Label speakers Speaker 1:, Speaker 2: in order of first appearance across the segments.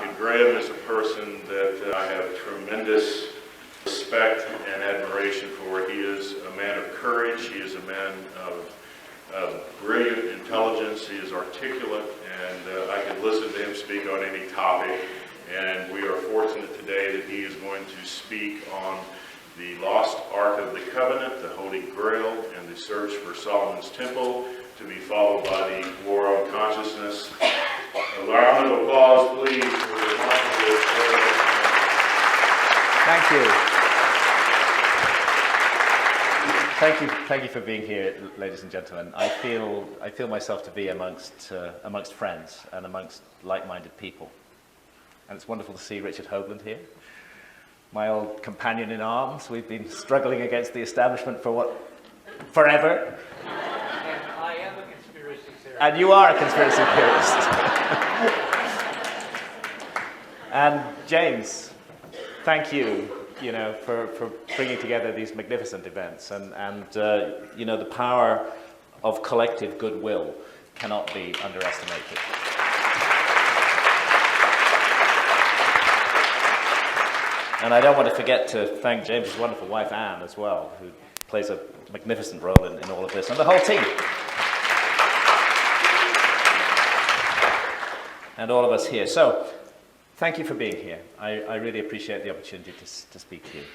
Speaker 1: And Graham is a person that I have tremendous respect and admiration for. He is a man of courage. He is a man of brilliant intelligence. He is articulate, and I could listen to him speak on any topic. And we are fortunate today that he is going to speak on the lost Ark of the Covenant, the Holy Grail, and the search for Solomon's Temple, to be followed by the War on Consciousness. A round of applause, please, for the remarkable.
Speaker 2: Thank you. Thank you for being here, ladies and gentlemen. I feel myself to be amongst friends and amongst like-minded people. And it's wonderful to see Richard Hoagland here, my old companion in arms. We've been struggling against the establishment for forever.
Speaker 3: And I am a conspiracy theorist.
Speaker 2: And you are a conspiracy theorist. And James, thank you, for bringing together these magnificent events. And the power of collective goodwill cannot be underestimated. And I don't want to forget to thank James's wonderful wife, Anne, as well, who plays a magnificent role in all of this, and the whole team. And all of us here. So, thank you for being here. I really appreciate the opportunity to speak to you.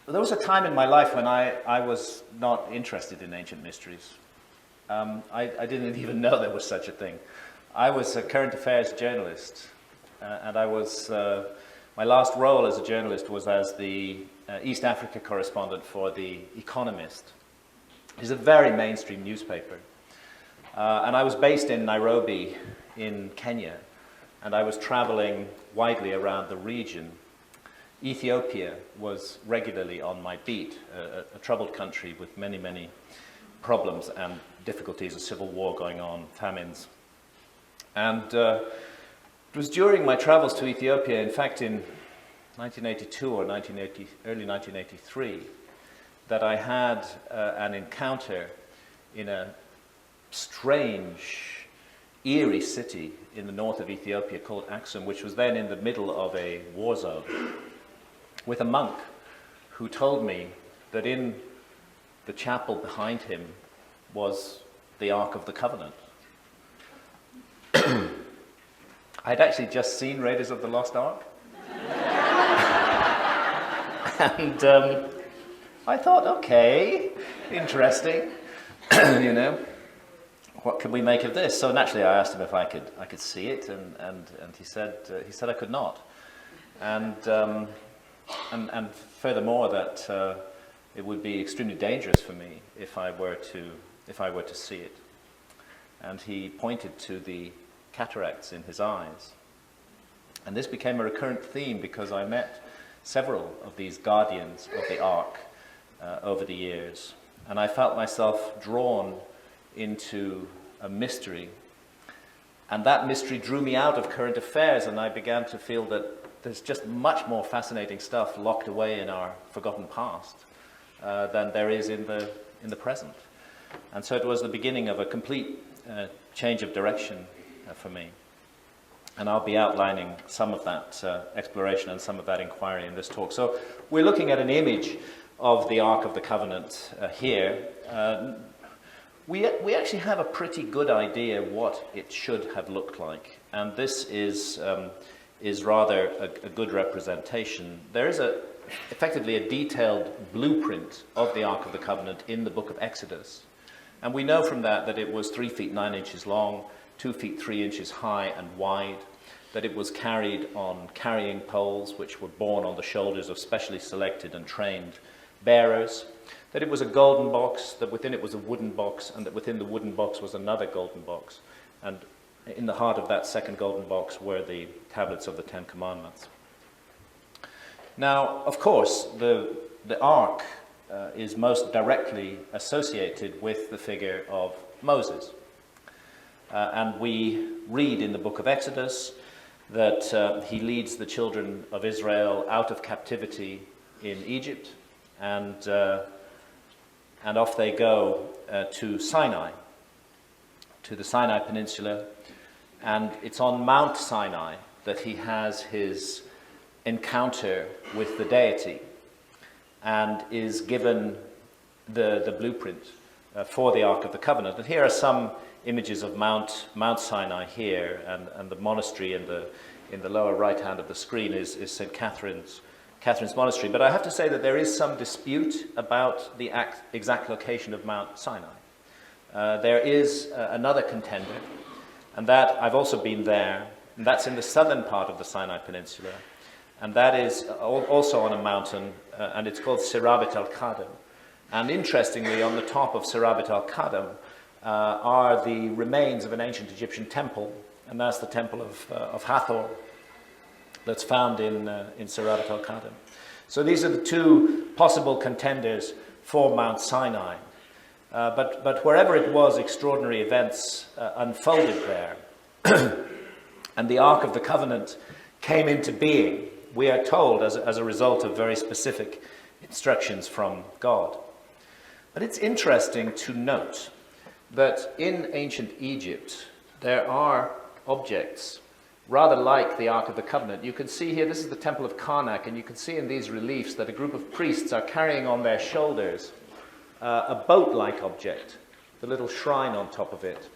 Speaker 2: There was a time in my life when I was not interested in ancient mysteries. I didn't even know there was such a thing. I was a current affairs journalist. And I was, my last role as a journalist was as the East Africa correspondent for The Economist. It's a very mainstream newspaper. And I was based in Nairobi in Kenya, and I was traveling widely around the region. Ethiopia was regularly on my beat, a troubled country with many, many problems and difficulties, a civil war going on, famines. And it was during my travels to Ethiopia, in fact in 1982 or early 1983, that I had an encounter in a strange, eerie city in the north of Ethiopia called Aksum, which was then in the middle of a war zone, with a monk who told me that in the chapel behind him was the Ark of the Covenant. I'd actually just seen Raiders of the Lost Ark. And I thought, okay, interesting, what can we make of this? So naturally I asked him if I could see it, and he said I could not. And furthermore that it would be extremely dangerous for me if I were to see it. And he pointed to the cataracts in his eyes. And this became a recurrent theme because I met several of these guardians of the Ark over the years. And I felt myself drawn into a mystery. And that mystery drew me out of current affairs, and I began to feel that there's just much more fascinating stuff locked away in our forgotten past than there is in the present. And so it was the beginning of a complete change of direction for me. And I'll be outlining some of that exploration and some of that inquiry in this talk. So we're looking at an image of the Ark of the Covenant here. We actually have a pretty good idea what it should have looked like. And this is rather a good representation. There is effectively a detailed blueprint of the Ark of the Covenant in the book of Exodus. And we know from that it was 3 feet 9 inches long, 2 feet 3 inches high and wide, that it was carried on carrying poles which were borne on the shoulders of specially selected and trained bearers, that it was a golden box, that within it was a wooden box, and that within the wooden box was another golden box. And in the heart of that second golden box were the tablets of the Ten Commandments. Now, of course, the Ark is most directly associated with the figure of Moses. And we read in the book of Exodus that he leads the children of Israel out of captivity in Egypt, and off they go to Sinai, to the Sinai Peninsula, And it's on Mount Sinai that he has his encounter with the deity and is given the blueprint for the Ark of the Covenant. And here are some images of Mount Sinai here, and the monastery in the lower right hand of the screen is St. Catherine's Monastery. But I have to say that there is some dispute about the exact location of Mount Sinai. There is another contender, and that I've also been there, and that's in the southern part of the Sinai Peninsula, and that is also on a mountain, and it's called Sirabit al-Qadam. And interestingly, on the top of Sirabit al-Qadam are the remains of an ancient Egyptian temple, and that's the temple of Hathor that's found in Sirabit al-Qadam. So these are the two possible contenders for Mount Sinai. But wherever it was, extraordinary events unfolded there. And the Ark of the Covenant came into being, we are told, as a result of very specific instructions from God. But it's interesting to note that in ancient Egypt, there are objects rather like the Ark of the Covenant. You can see here, this is the Temple of Karnak, and you can see in these reliefs that a group of priests are carrying on their shoulders a boat-like object, the little shrine on top of it.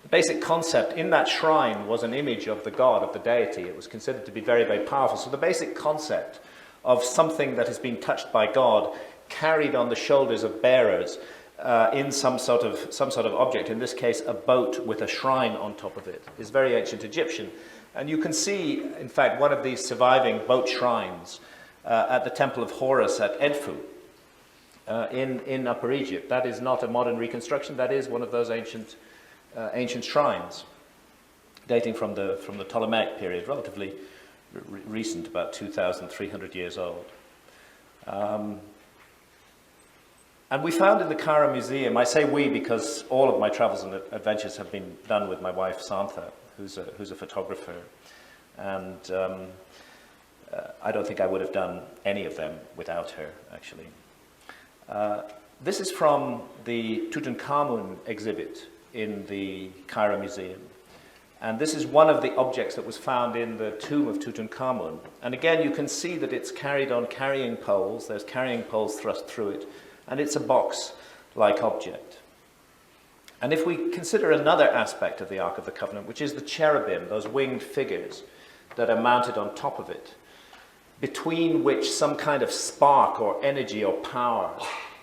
Speaker 2: The basic concept in that shrine was an image of the god, of the deity. It was considered to be very, very powerful. So the basic concept of something that has been touched by God, carried on the shoulders of bearers in some sort of object, in this case a boat with a shrine on top of it, is very ancient Egyptian. And you can see, in fact, one of these surviving boat shrines at the Temple of Horus at Edfu in Upper Egypt. That is not a modern reconstruction. That is one of those ancient shrines dating from the Ptolemaic period, relatively recent, about 2,300 years old. And we found in the Cairo Museum, I say we because all of my travels and adventures have been done with my wife Santha, who's a photographer, and I don't think I would have done any of them without her, actually. This is from the Tutankhamun exhibit in the Cairo Museum. And this is one of the objects that was found in the tomb of Tutankhamun. And again, you can see that it's carried on carrying poles. There's carrying poles thrust through it. And it's a box-like object. And if we consider another aspect of the Ark of the Covenant, which is the cherubim, those winged figures that are mounted on top of it, between which some kind of spark or energy or power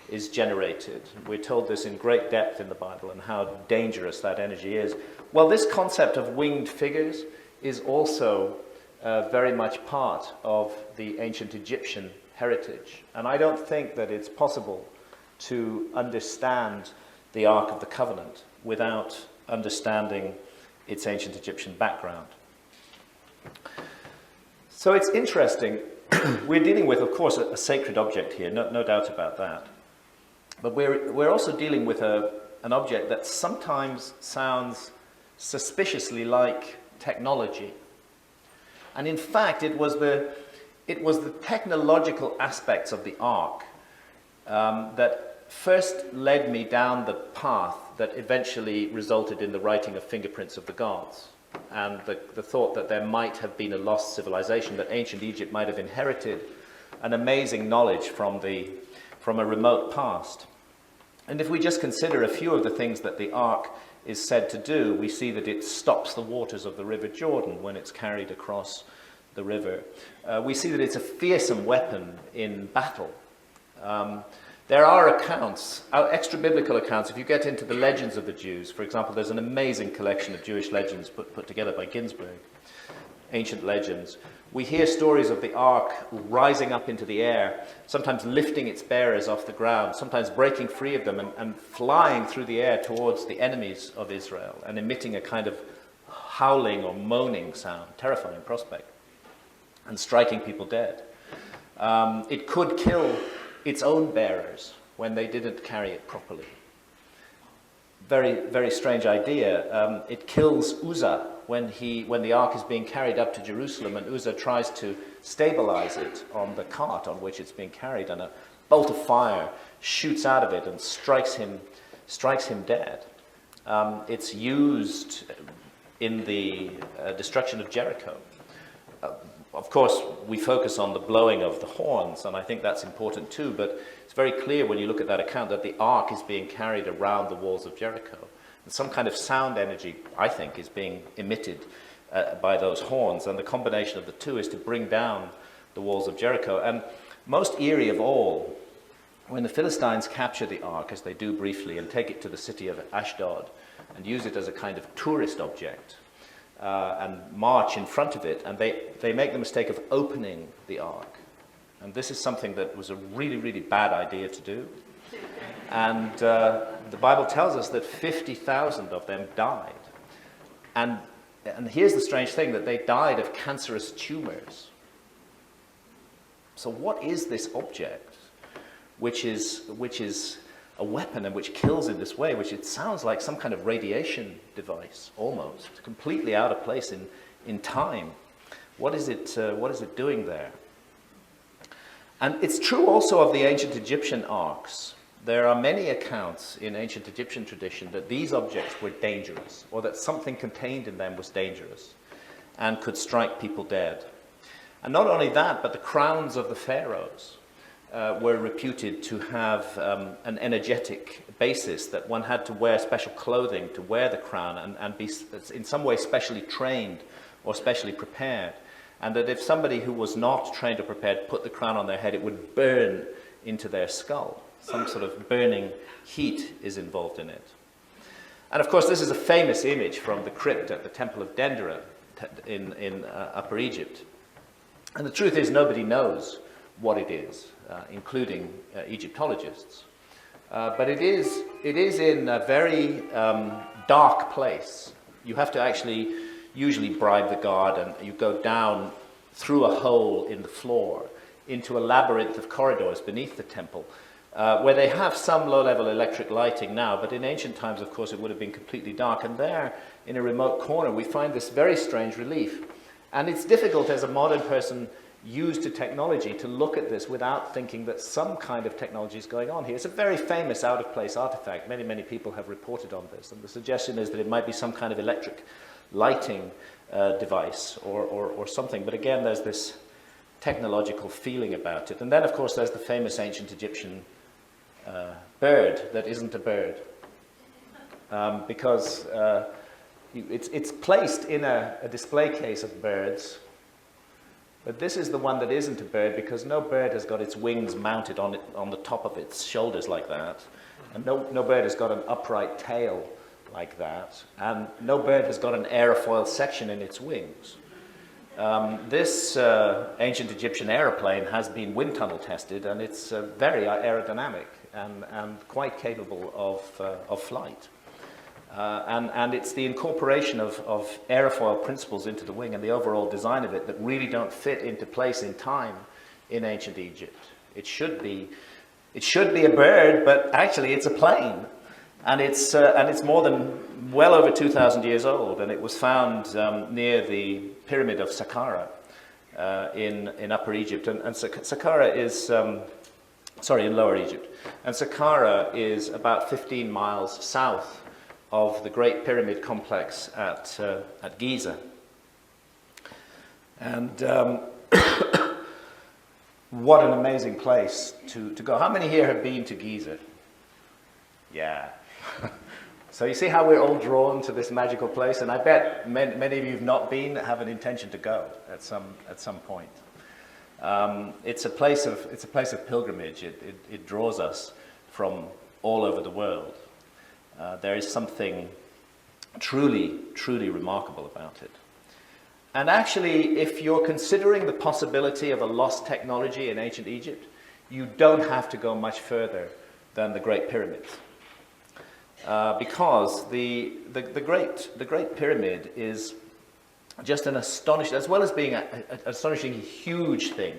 Speaker 2: is generated. We're told this in great depth in the Bible and how dangerous that energy is. Well, this concept of winged figures is also very much part of the ancient Egyptian heritage. And I don't think that it's possible to understand the Ark of the Covenant without understanding its ancient Egyptian background. So it's interesting. We're dealing with, of course, a sacred object here, no doubt about that. But we're also dealing with an object that sometimes sounds suspiciously like technology. And in fact, it was the technological aspects of the Ark that first led me down the path that eventually resulted in the writing of Fingerprints of the Gods, and the thought that there might have been a lost civilization, that ancient Egypt might have inherited an amazing knowledge from a remote past. And if we just consider a few of the things that the Ark is said to do, we see that it stops the waters of the River Jordan when it's carried across the river. We see that it's a fearsome weapon in battle. There are accounts, extra-biblical accounts. If you get into the legends of the Jews, for example, there's an amazing collection of Jewish legends put together by Ginsberg, ancient legends. We hear stories of the Ark rising up into the air, sometimes lifting its bearers off the ground, sometimes breaking free of them and flying through the air towards the enemies of Israel and emitting a kind of howling or moaning sound, terrifying prospect, and striking people dead. It could kill its own bearers when they didn't carry it properly. Very, very strange idea. It kills Uzzah when the Ark is being carried up to Jerusalem, and Uzzah tries to stabilize it on the cart on which it's being carried, and a bolt of fire shoots out of it and strikes him dead. It's used in the destruction of Jericho. Of course, we focus on the blowing of the horns, and I think that's important too, but it's very clear when you look at that account that the ark is being carried around the walls of Jericho. And some kind of sound energy, I think, is being emitted by those horns, and the combination of the two is to bring down the walls of Jericho. And most eerie of all, when the Philistines capture the ark, as they do briefly, and take it to the city of Ashdod and use it as a kind of tourist object, and march in front of it, and they make the mistake of opening the ark. And this is something that was a really, really bad idea to do. And the Bible tells us that 50,000 of them died. And here's the strange thing, that they died of cancerous tumors. So what is this object which is a weapon and which kills in this way, which it sounds like some kind of radiation device, almost, completely out of place in time? What is it doing there? And it's true also of the ancient Egyptian arks. There are many accounts in ancient Egyptian tradition that these objects were dangerous, or that something contained in them was dangerous and could strike people dead. And not only that, but the crowns of the pharaohs were reputed to have an energetic basis, that one had to wear special clothing to wear the crown and be in some way specially trained or specially prepared. And that if somebody who was not trained or prepared put the crown on their head, it would burn into their skull. Some sort of burning heat is involved in it. And of course, this is a famous image from the crypt at the Temple of Dendera in Upper Egypt. And the truth is, nobody knows what it is, including Egyptologists. But it is in a very dark place. You have to actually usually bribe the guard, and you go down through a hole in the floor into a labyrinth of corridors beneath the temple, where they have some low-level electric lighting now, but in ancient times, of course, it would have been completely dark. And there, in a remote corner, we find this very strange relief. And it's difficult as a modern person used to technology to look at this without thinking that some kind of technology is going on here. It's a very famous out-of-place artifact. Many, many people have reported on this. And the suggestion is that it might be some kind of electric lighting device or something. But again, there's this technological feeling about it. And then, of course, there's the famous ancient Egyptian bird that isn't a bird. Because it's placed in a display case of birds. But this is the one that isn't a bird, because no bird has got its wings mounted on the top of its shoulders like that. And no bird has got an upright tail like that. And no bird has got an aerofoil section in its wings. This ancient Egyptian aeroplane has been wind tunnel tested, and it's very aerodynamic and quite capable of flight. And it's the incorporation of aerofoil principles into the wing and the overall design of it that really don't fit into place in time in ancient Egypt. It should be a bird, but actually it's a plane. And it's more than well over 2,000 years old, and it was found near the pyramid of Saqqara in Upper Egypt. And Saqqara is, in Lower Egypt. And Saqqara is about 15 miles south of the Great Pyramid complex at Giza. And what an amazing place to go. How many here have been to Giza? Yeah. So you see how we're all drawn to this magical place, and I bet many of you have not been, have an intention to go at some point. It's a place of pilgrimage. It draws us from all over the world. There is something truly, truly remarkable about it. And actually, if you're considering the possibility of a lost technology in ancient Egypt, you don't have to go much further than the Great Pyramids. Because the Great Pyramid is just an astonishing, as well as being an astonishingly huge thing,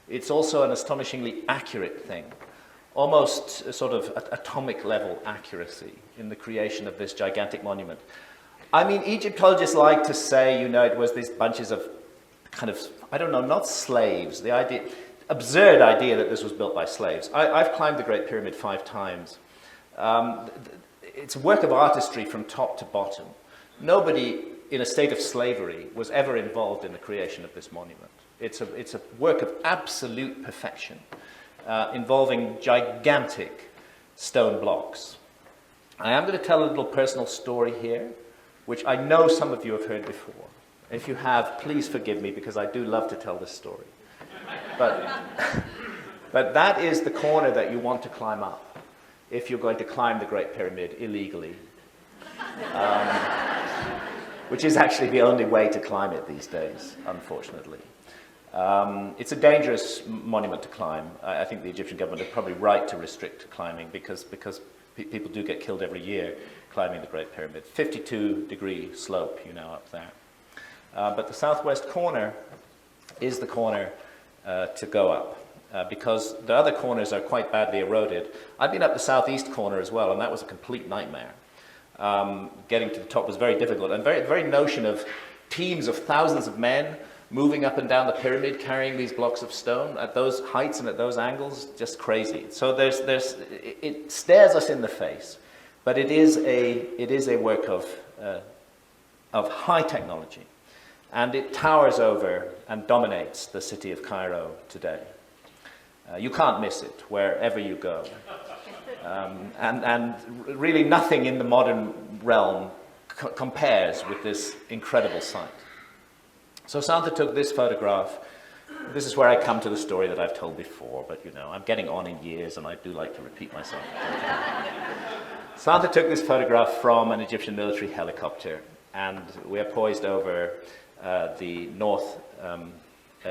Speaker 2: it's also an astonishingly accurate thing. Almost a sort of atomic level accuracy in the creation of this gigantic monument. I mean, Egyptologists like to say, it was these bunches of kind of, I don't know, not slaves, absurd idea that this was built by slaves. I've climbed the Great Pyramid 5 times. It's a work of artistry from top to bottom. Nobody in a state of slavery was ever involved in the creation of this monument. It's a work of absolute perfection, involving gigantic stone blocks. I am going to tell a little personal story here, which I know some of you have heard before. If you have, please forgive me, because I do love to tell this story. But that is the corner that you want to climb up if you're going to climb the Great Pyramid illegally, which is actually the only way to climb it these days, unfortunately. It's a dangerous monument to climb. I think the Egyptian government are probably right to restrict climbing because people do get killed every year climbing the Great Pyramid. 52-degree slope, up there. But the southwest corner is the corner to go up because the other corners are quite badly eroded. I've been up the southeast corner as well, and that was a complete nightmare. Getting to the top was very difficult, and the very notion of teams of thousands of men moving up and down the pyramid, carrying these blocks of stone at those heights and at those angles, just crazy. So it stares us in the face, but it is a work of high technology, and it towers over and dominates the city of Cairo today. You can't miss it wherever you go, and really nothing in the modern realm compares with this incredible sight. So Santa took this photograph. This is where I come to the story that I've told before, but I'm getting on in years and I do like to repeat myself. Santa took this photograph from an Egyptian military helicopter, and we are poised over the north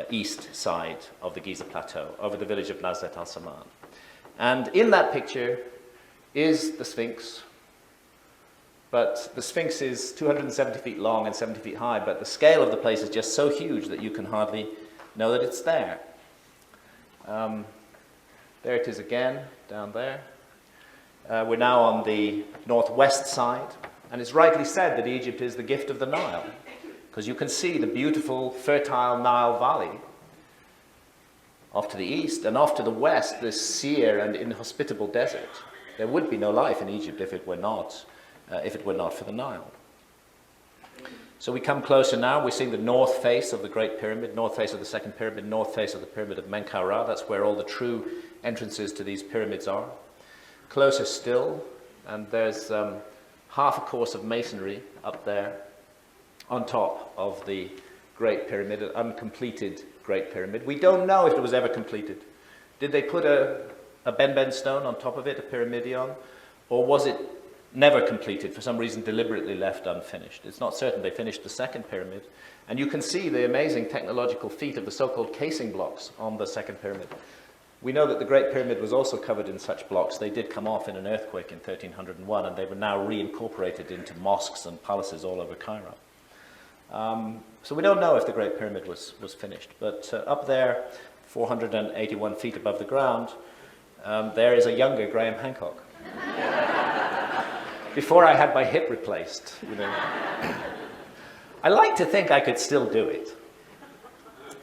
Speaker 2: east side of the Giza Plateau, over the village of Nazret al-Saman. And in that picture is the Sphinx. But the Sphinx is 270 feet long and 70 feet high, but the scale of the place is just so huge that you can hardly know that it's there. There it is again, down there. We're now on the northwest side, and it's rightly said that Egypt is the gift of the Nile, because you can see the beautiful, fertile Nile Valley off to the east, and off to the west, this sere and inhospitable desert. There would be no life in Egypt if it were not for the Nile. So we come closer now. We're seeing the north face of the Great Pyramid, north face of the Second Pyramid, north face of the Pyramid of Menkaura. That's where all the true entrances to these pyramids are. Closer still, and there's half a course of masonry up there on top of the Great Pyramid, an uncompleted Great Pyramid. We don't know if it was ever completed. Did they put a Ben stone on top of it, a pyramidion, or was it never completed, for some reason deliberately left unfinished? It's not certain. They finished the Second Pyramid, and you can see the amazing technological feat of the so-called casing blocks on the Second Pyramid. We know that the Great Pyramid was also covered in such blocks. They did come off in an earthquake in 1301, and they were now reincorporated into mosques and palaces all over Cairo. So we don't know if the Great Pyramid was finished, but up there, 481 feet above the ground, there is a younger Graham Hancock. Before I had my hip replaced, I like to think I could still do it.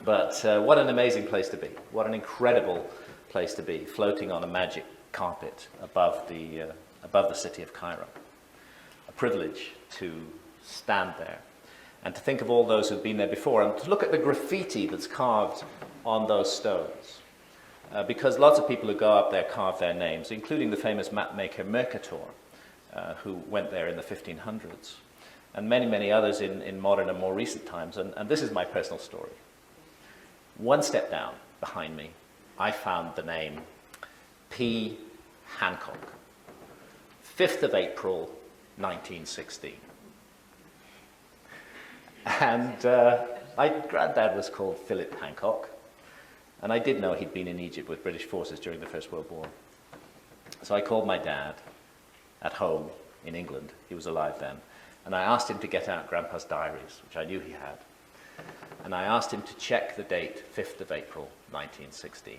Speaker 2: But what an amazing place to be. What an incredible place to be, floating on a magic carpet above the city of Cairo. A privilege to stand there and to think of all those who've been there before, and to look at the graffiti that's carved on those stones. Because lots of people who go up there carve their names, including the famous mapmaker Mercator, who went there in the 1500s, and many, many others in modern and more recent times. And this is my personal story. One step down behind me, I found the name P. Hancock, 5th of April, 1916. And my granddad was called Philip Hancock, and I did know he'd been in Egypt with British forces during the First World War. So I called my dad at home in England. He was alive then. And I asked him to get out Grandpa's diaries, which I knew he had. And I asked him to check the date, 5th of April, 1916.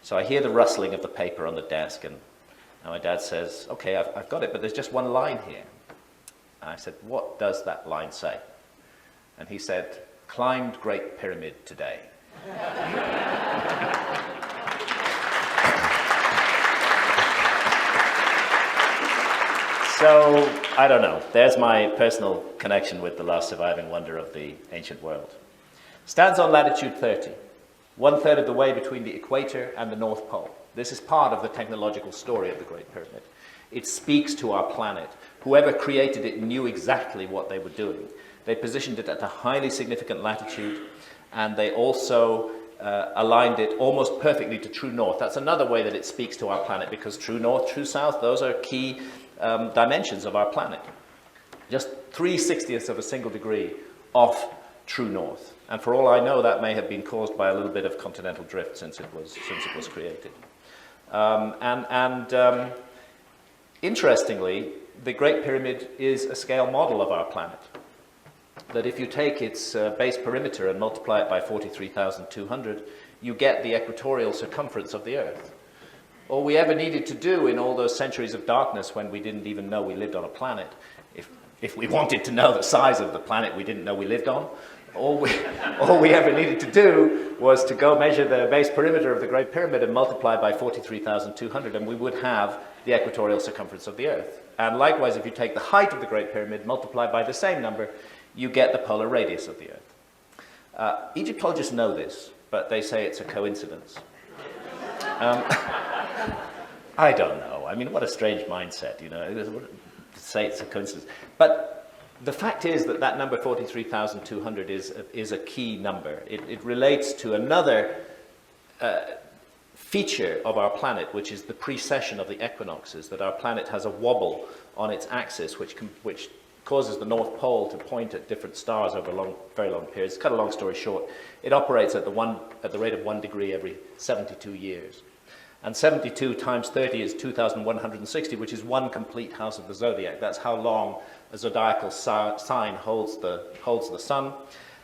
Speaker 2: So I hear the rustling of the paper on the desk, and my dad says, okay, I've got it, but there's just one line here. And I said, what does that line say? And he said, climbed Great Pyramid today. So, I don't know. There's my personal connection with the last surviving wonder of the ancient world. Stands on latitude 30, 1/3 of the way between the equator and the North Pole. This is part of the technological story of the Great Pyramid. It speaks to our planet. Whoever created it knew exactly what they were doing. They positioned it at a highly significant latitude, and they also aligned it almost perfectly to true north. That's another way that it speaks to our planet, because true north, true south, those are key dimensions of our planet. Just 3/60ths of a single degree off true north. And for all I know, that may have been caused by a little bit of continental drift since it was created. Interestingly, the Great Pyramid is a scale model of our planet. That if you take its base perimeter and multiply it by 43,200, you get the equatorial circumference of the Earth. All we ever needed to do in all those centuries of darkness when we didn't even know we lived on a planet, if we wanted to know the size of the planet we didn't know we lived on, all we ever needed to do was to go measure the base perimeter of the Great Pyramid and multiply by 43,200, and we would have the equatorial circumference of the Earth. And likewise, if you take the height of the Great Pyramid, multiply by the same number, you get the polar radius of the Earth. Egyptologists know this, but they say it's a coincidence. I don't know. I mean, what a strange mindset, you know, to say it's a coincidence. But the fact is that that number 43,200 is a key number. It relates to another feature of our planet, which is the precession of the equinoxes, that our planet has a wobble on its axis, which causes the North Pole to point at different stars over very long periods. Cut a long story short, it operates at the rate of 1 degree every 72 years. And 72 times 30 is 2,160, which is one complete house of the zodiac. That's how long a zodiacal sign holds the sun.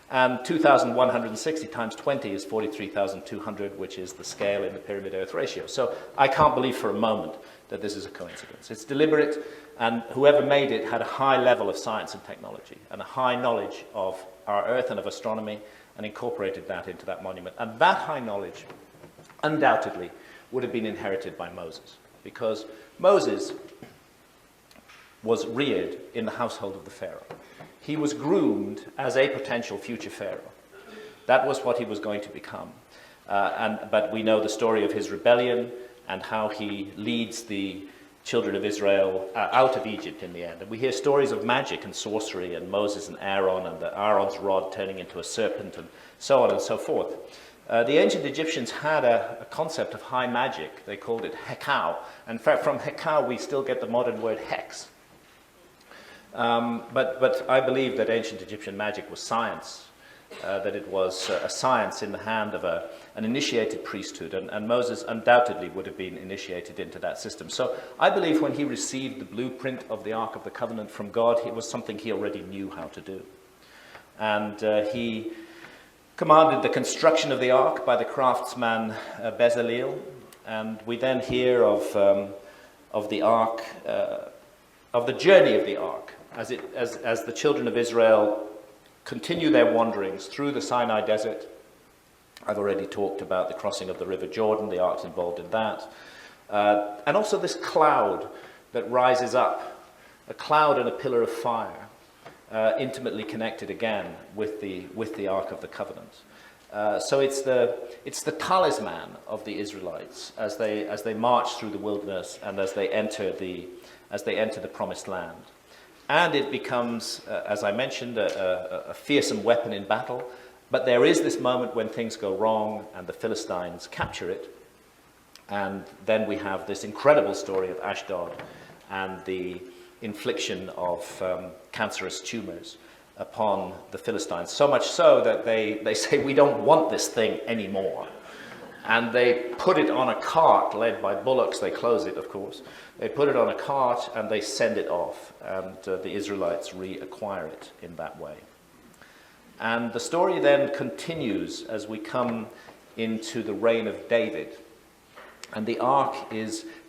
Speaker 2: And 2,160 times 20 is 43,200, which is the scale in the pyramid-Earth ratio. So I can't believe for a moment that this is a coincidence. It's deliberate, and whoever made it had a high level of science and technology and a high knowledge of our Earth and of astronomy, and incorporated that into that monument. And that high knowledge, undoubtedly, would have been inherited by Moses, because Moses was reared in the household of the Pharaoh. He was groomed as a potential future Pharaoh. That was what he was going to become. But we know the story of his rebellion and how he leads the children of Israel out of Egypt in the end. And we hear stories of magic and sorcery and Moses and Aaron and Aaron's rod turning into a serpent and so on and so forth. The ancient Egyptians had a concept of high magic. They called it hekau. And from hekau we still get the modern word hex. But I believe that ancient Egyptian magic was science, that it was a science in the hand of an initiated priesthood, and Moses undoubtedly would have been initiated into that system. So I believe when he received the blueprint of the Ark of the Covenant from God, it was something he already knew how to do. And he commanded the construction of the Ark by the craftsman Bezalel, and we then hear of the Ark, of the journey of the Ark, as the children of Israel continue their wanderings through the Sinai desert. I've already talked about the crossing of the River Jordan. The Ark's involved in that. And also this cloud that rises up, a cloud and a pillar of fire, intimately connected again with the Ark of the Covenant. So it's the talisman of the Israelites as they march through the wilderness and as they enter the Promised Land. And it becomes, as I mentioned, a fearsome weapon in battle. But there is this moment when things go wrong and the Philistines capture it. And then we have this incredible story of Ashdod and the infliction of cancerous tumors upon the Philistines. So much so that they say, we don't want this thing anymore. And they put it on a cart led by bullocks. They close it, of course. They put it on a cart and they send it off. And the Israelites reacquire it in that way. And the story then continues as we come into the reign of David. And the ark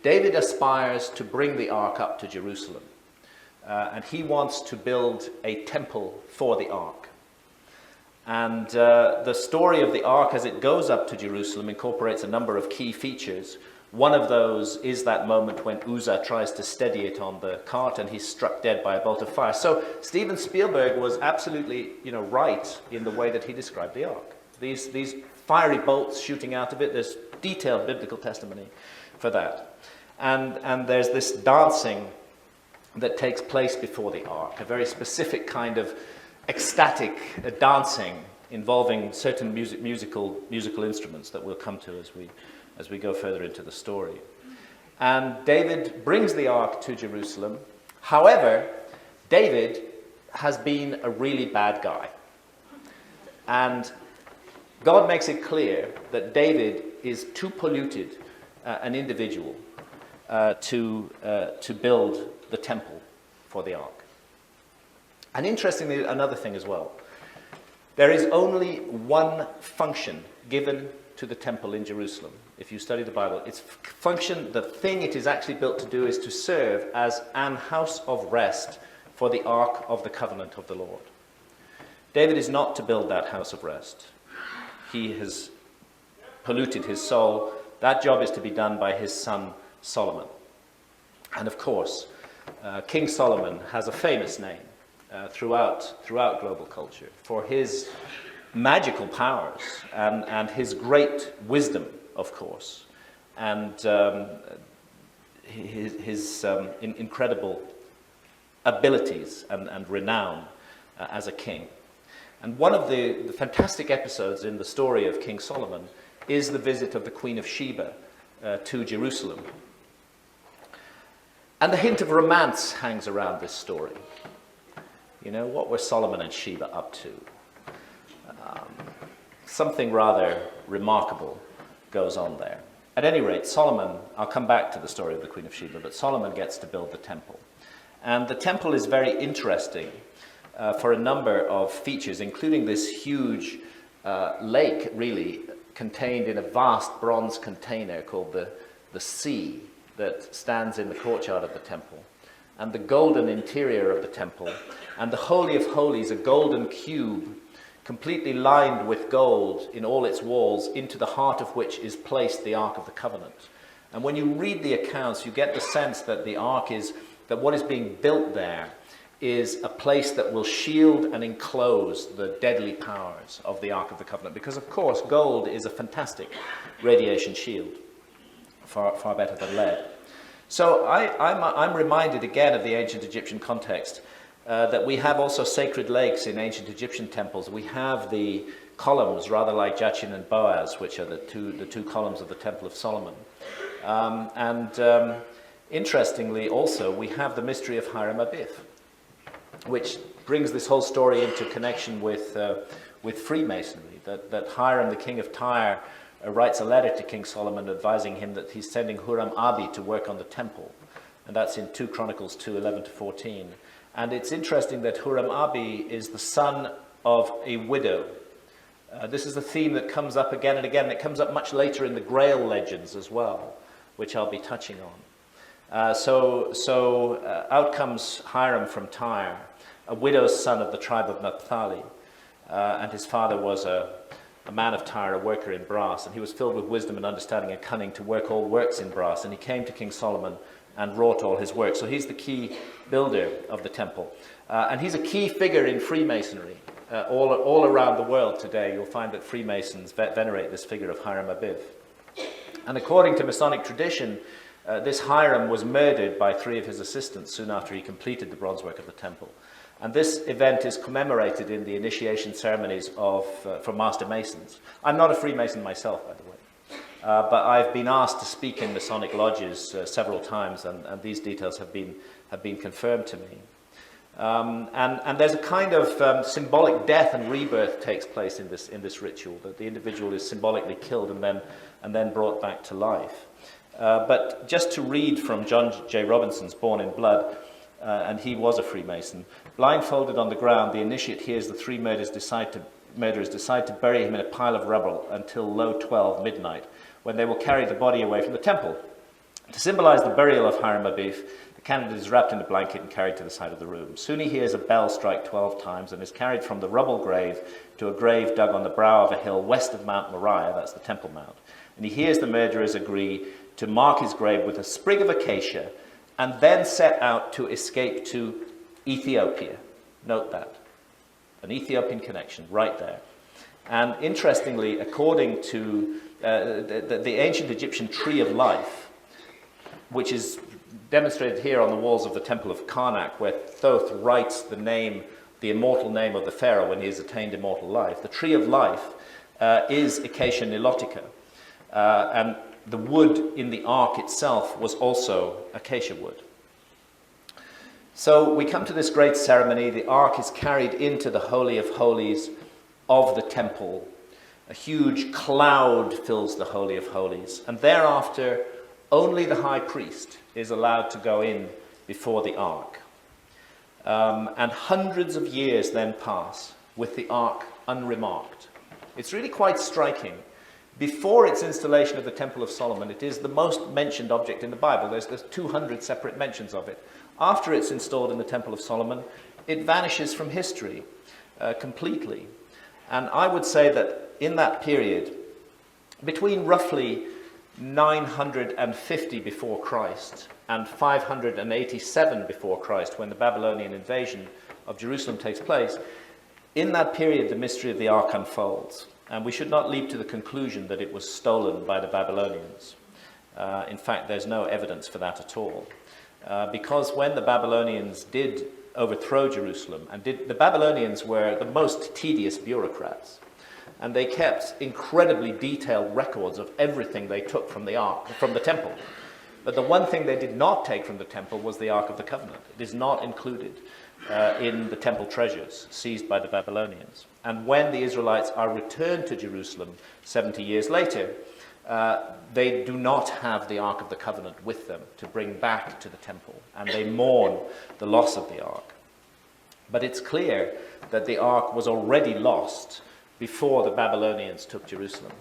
Speaker 2: David aspires to bring the ark up to Jerusalem. And he wants to build a temple for the ark. And the story of the ark as it goes up to Jerusalem incorporates a number of key features. One of those is that moment when Uzzah tries to steady it on the cart and he's struck dead by a bolt of fire. So Steven Spielberg was absolutely, right in the way that he described the ark. These fiery bolts shooting out of it, there's detailed biblical testimony for that. And there's this dancing that takes place before the ark, a very specific kind of ecstatic dancing involving certain musical instruments that we'll come to as we go further into the story. And David brings the ark to Jerusalem. However, David has been a really bad guy. And God makes it clear that David is too polluted an individual to build the temple for the ark. And interestingly, another thing as well, there is only one function given to the temple in Jerusalem. If you study the Bible, its function, the thing it is actually built to do, is to serve as an house of rest for the ark of the covenant of the Lord. David is not to build that house of rest. He has polluted his soul. That job is to be done by his son Solomon. And of course, King Solomon has a famous name throughout global culture for his magical powers and his great wisdom, of course, and his incredible abilities and renown as a king. And one of the fantastic episodes in the story of King Solomon is the visit of the Queen of Sheba to Jerusalem. And the hint of romance hangs around this story. What were Solomon and Sheba up to? Something rather remarkable goes on there. At any rate, Solomon, I'll come back to the story of the Queen of Sheba, but Solomon gets to build the temple. And the temple is very interesting for a number of features, including this huge lake, really, contained in a vast bronze container called the sea that stands in the courtyard of the temple, and the golden interior of the temple, and the Holy of Holies, a golden cube completely lined with gold in all its walls, into the heart of which is placed the Ark of the Covenant. And when you read the accounts, you get the sense that that what is being built there is a place that will shield and enclose the deadly powers of the Ark of the Covenant. Because, of course, gold is a fantastic radiation shield, far better than lead. So I'm reminded again of the ancient Egyptian context, that we have also sacred lakes in ancient Egyptian temples. We have the columns, rather like Jachin and Boaz, which are the two columns of the Temple of Solomon. Interestingly, also, we have the mystery of Hiram Abiff, which brings this whole story into connection with Freemasonry. That Hiram, the king of Tyre, writes a letter to King Solomon advising him that he's sending Huram Abi to work on the temple. And that's in 2 Chronicles 2:11-14. And it's interesting that Huram Abi is the son of a widow. This is a theme that comes up again and again. It comes up much later in the Grail legends as well, which I'll be touching on. So out comes Hiram from Tyre, a widow's son of the tribe of Naphtali. And his father was a man of Tyre, a worker in brass. And he was filled with wisdom and understanding and cunning to work all works in brass. And he came to King Solomon and wrought all his work. So he's the key builder of the temple. And he's a key figure in Freemasonry. All around the world today, you'll find that Freemasons venerate this figure of Hiram Abiff. And according to Masonic tradition, this Hiram was murdered by 3 of his assistants soon after he completed the bronze work of the temple. And this event is commemorated in the initiation ceremonies for Master Masons. I'm not a Freemason myself, by the way. But I've been asked to speak in Masonic lodges several times, and these details have been confirmed to me. And there's a kind of symbolic death and rebirth takes place in this ritual, that the individual is symbolically killed and then brought back to life. But just to read from John J. Robinson's Born in Blood, and he was a Freemason. Blindfolded on the ground, the initiate hears the 3 murderers decide to bury him in a pile of rubble until low 12 midnight, when they will carry the body away from the temple. To symbolize the burial of Hiram Abiff, the candidate is wrapped in a blanket and carried to the side of the room. Soon he hears a bell strike 12 times and is carried from the rubble grave to a grave dug on the brow of a hill west of Mount Moriah, that's the Temple Mount. And he hears the murderers agree to mark his grave with a sprig of acacia, and then set out to escape to Ethiopia. Note that. An Ethiopian connection right there. And interestingly, according to the ancient Egyptian tree of life, which is demonstrated here on the walls of the Temple of Karnak, where Thoth writes the name, the immortal name of the pharaoh when he has attained immortal life. The tree of life is Acacia nilotica, and the wood in the ark itself was also acacia wood. So we come to this great ceremony. The ark is carried into the Holy of Holies of the temple. A huge cloud fills the Holy of Holies, and thereafter only the high priest is allowed to go in before the ark. And hundreds of years then pass with the ark unremarked. It's really quite striking. Before its installation of the Temple of Solomon, it is the most mentioned object in the Bible. There's 200 separate mentions of it. After it's installed in the Temple of Solomon, it vanishes from history completely. And I would say that in that period, between roughly 950 before Christ and 587 before Christ, when the Babylonian invasion of Jerusalem takes place, in that period the mystery of the ark unfolds. And we should not leap to the conclusion that it was stolen by the Babylonians. In fact, there's no evidence for that at all. Because when the Babylonians did overthrow Jerusalem, the Babylonians were the most tedious bureaucrats, and they kept incredibly detailed records of everything they took from the ark, from the temple. But the one thing they did not take from the temple was the Ark of the Covenant. It is not included in the temple treasures seized by the Babylonians. And when the Israelites are returned to Jerusalem 70 years later, they do not have the Ark of the Covenant with them to bring back to the temple, and they mourn the loss of the Ark. But it's clear that the Ark was already lost before the Babylonians took Jerusalem.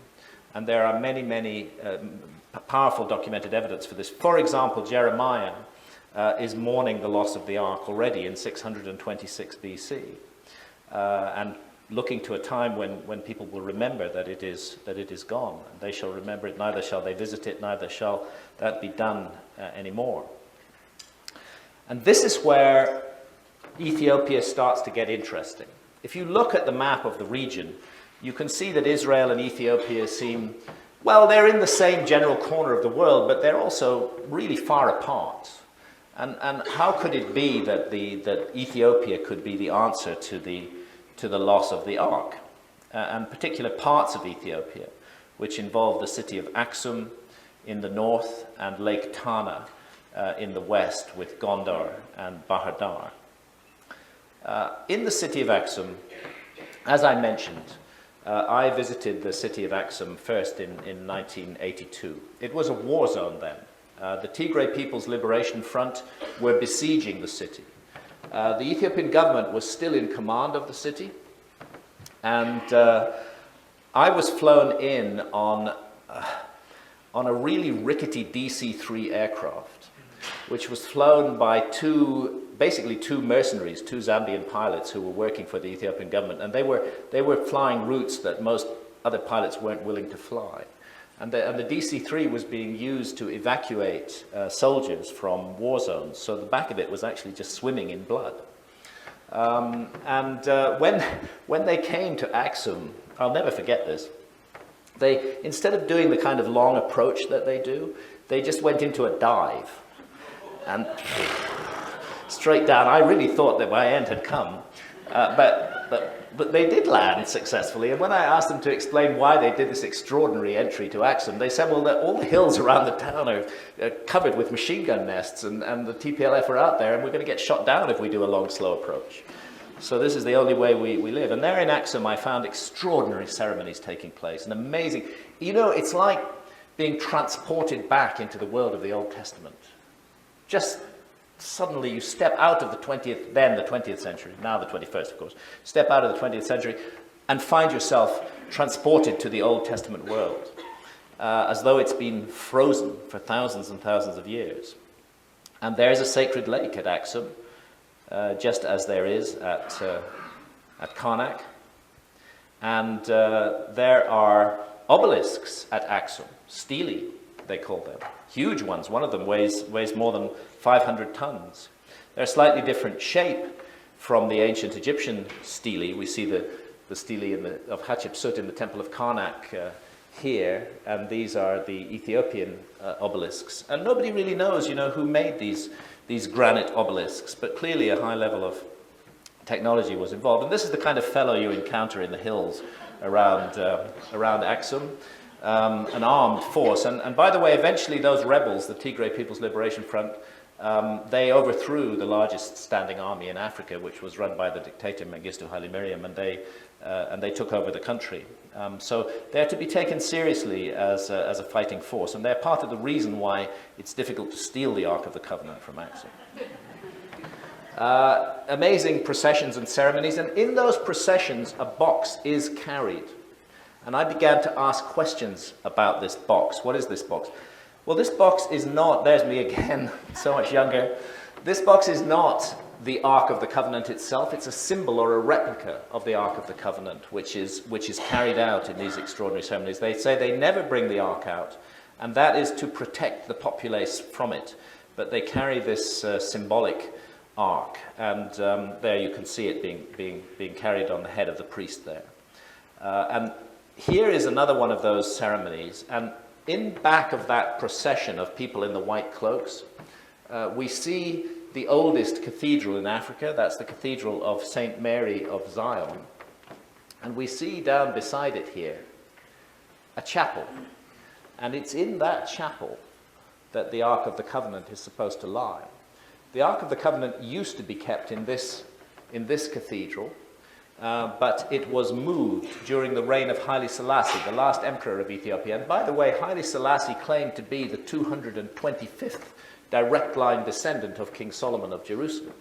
Speaker 2: And there are many, many powerful documented evidence for this. For example, Jeremiah is mourning the loss of the Ark already in 626 BC, and looking to a time when people will remember that it is gone. And they shall remember it, neither shall they visit it, neither shall that be done anymore. And this is where Ethiopia starts to get interesting. If you look at the map of the region, you can see that Israel and Ethiopia seem, well, they're in the same general corner of the world, but they're also really far apart. And how could it be that Ethiopia could be the answer to the loss of the Ark? And particular parts of Ethiopia, which involve the city of Aksum in the north and Lake Tana in the west, with Gondar and Bahadar. In the city of Aksum, as I mentioned, I visited the city of Aksum first in 1982. It was a war zone then. The Tigray People's Liberation Front were besieging the city. The Ethiopian government was still in command of the city, and I was flown in on a really rickety DC-3 aircraft, which was flown by basically two mercenaries, two Zambian pilots who were working for the Ethiopian government, and they were flying routes that most other pilots weren't willing to fly. And the DC-3 was being used to evacuate soldiers from war zones, so the back of it was actually just swimming in blood. When they came to Aksum, I'll never forget this, instead of doing the kind of long approach that they do, they just went into a dive. And straight down. I really thought that my end had come, but they did land successfully. And when I asked them to explain why they did this extraordinary entry to Aksum, they said, well, all the hills around the town are covered with machine gun nests, and the TPLF are out there, and we're going to get shot down if we do a long, slow approach. So this is the only way we live. And there in Aksum, I found extraordinary ceremonies taking place, and amazing. You know, it's like being transported back into the world of the Old Testament. Just suddenly you step out of the 20th century, now the 21st, of course, step out of the 20th century and find yourself transported to the Old Testament world, as though it's been frozen for thousands and thousands of years. And there's a sacred lake at Aksum, just as there is at Karnak. And there are obelisks at Aksum, stelae, they call them. Huge ones. One of them weighs more than 500 tons. They're a slightly different shape from the ancient Egyptian stele. We see the stele of Hatshepsut in the Temple of Karnak here, and these are the Ethiopian obelisks. And nobody really knows, who made these granite obelisks, but clearly a high level of technology was involved. And this is the kind of fellow you encounter in the hills around Aksum, an armed force. And by the way, eventually those rebels, the Tigray People's Liberation Front, they overthrew the largest standing army in Africa, which was run by the dictator Mengistu Haile Mariam, and they took over the country. So they're to be taken seriously as a fighting force, and they're part of the reason why it's difficult to steal the Ark of the Covenant from Aksum. Amazing processions and ceremonies, and in those processions a box is carried. And I began to ask questions about this box. What is this box? Well, this box is not, there's me again, so much younger. This box is not the Ark of the Covenant itself. It's a symbol or a replica of the Ark of the Covenant, which is carried out in these extraordinary ceremonies. They say they never bring the Ark out, and that is to protect the populace from it. But they carry this symbolic Ark, and there you can see it being carried on the head of the priest there. And here is another one of those ceremonies, and in back of that procession of people in the white cloaks, we see the oldest cathedral in Africa. That's the Cathedral of St. Mary of Zion. And we see down beside it here a chapel. And it's in that chapel that the Ark of the Covenant is supposed to lie. The Ark of the Covenant used to be kept in this cathedral, but it was moved during the reign of Haile Selassie, the last emperor of Ethiopia. And by the way, Haile Selassie claimed to be the 225th direct line descendant of King Solomon of Jerusalem.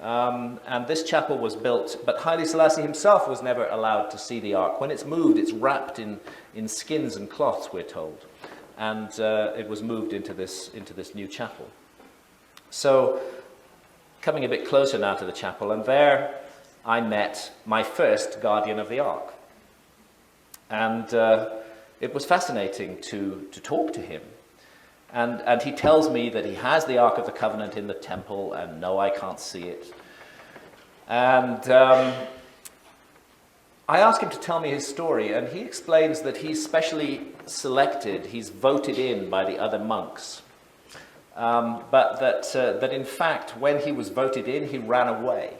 Speaker 2: And this chapel was built, but Haile Selassie himself was never allowed to see the Ark. When it's moved, it's wrapped in skins and cloths, we're told. And it was moved into this new chapel. So, coming a bit closer now to the chapel, and there I met my first guardian of the Ark. And it was fascinating to talk to him. And he tells me that he has the Ark of the Covenant in the temple, and no, I can't see it. And I ask him to tell me his story, and he explains that he's specially selected, he's voted in by the other monks. But that in fact, when he was voted in, he ran away.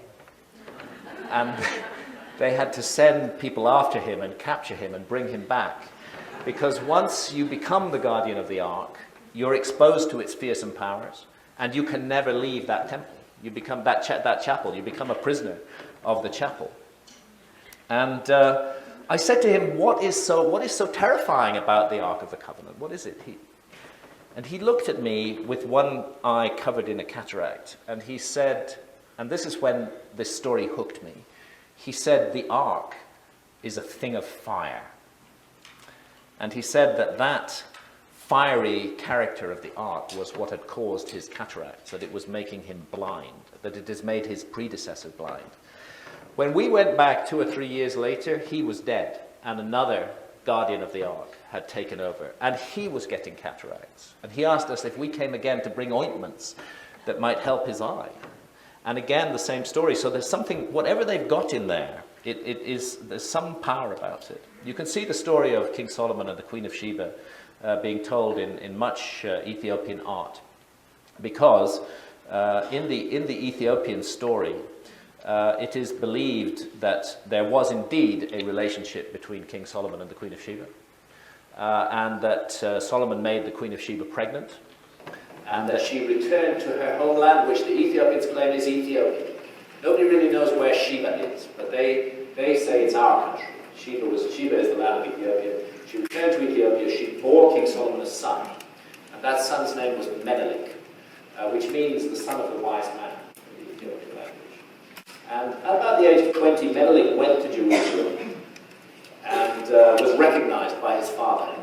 Speaker 2: And they had to send people after him and capture him and bring him back. Because once you become the guardian of the Ark, you're exposed to its fearsome powers, and you can never leave that temple. You become that chapel. You become a prisoner of the chapel. And I said to him, what is so terrifying about the Ark of the Covenant? What is it? And he looked at me with one eye covered in a cataract, and he said, and this is when this story hooked me, he said, the Ark is a thing of fire. And he said that fiery character of the Ark was what had caused his cataracts, that it was making him blind, that it has made his predecessor blind. When we went back 2 or 3 years later, he was dead, and another guardian of the Ark had taken over, and he was getting cataracts. And he asked us if we came again to bring ointments that might help his eye. And again, the same story. So there's something, whatever they've got in there, there's some power about it. You can see the story of King Solomon and the Queen of Sheba being told in much Ethiopian art, because in the Ethiopian story, it is believed that there was indeed a relationship between King Solomon and the Queen of Sheba, and that Solomon made the Queen of Sheba pregnant, and that she returned to her homeland, which the Ethiopians claim is Ethiopia. Nobody really knows where Sheba is, but they say it's our country. Sheba is the land of Ethiopia. She returned to Ethiopia. She bore King Solomon a son, and that son's name was Menelik, which means the son of the wise man in the Ethiopian language. And at about the age of 20, Menelik went to Jerusalem and was recognized by his father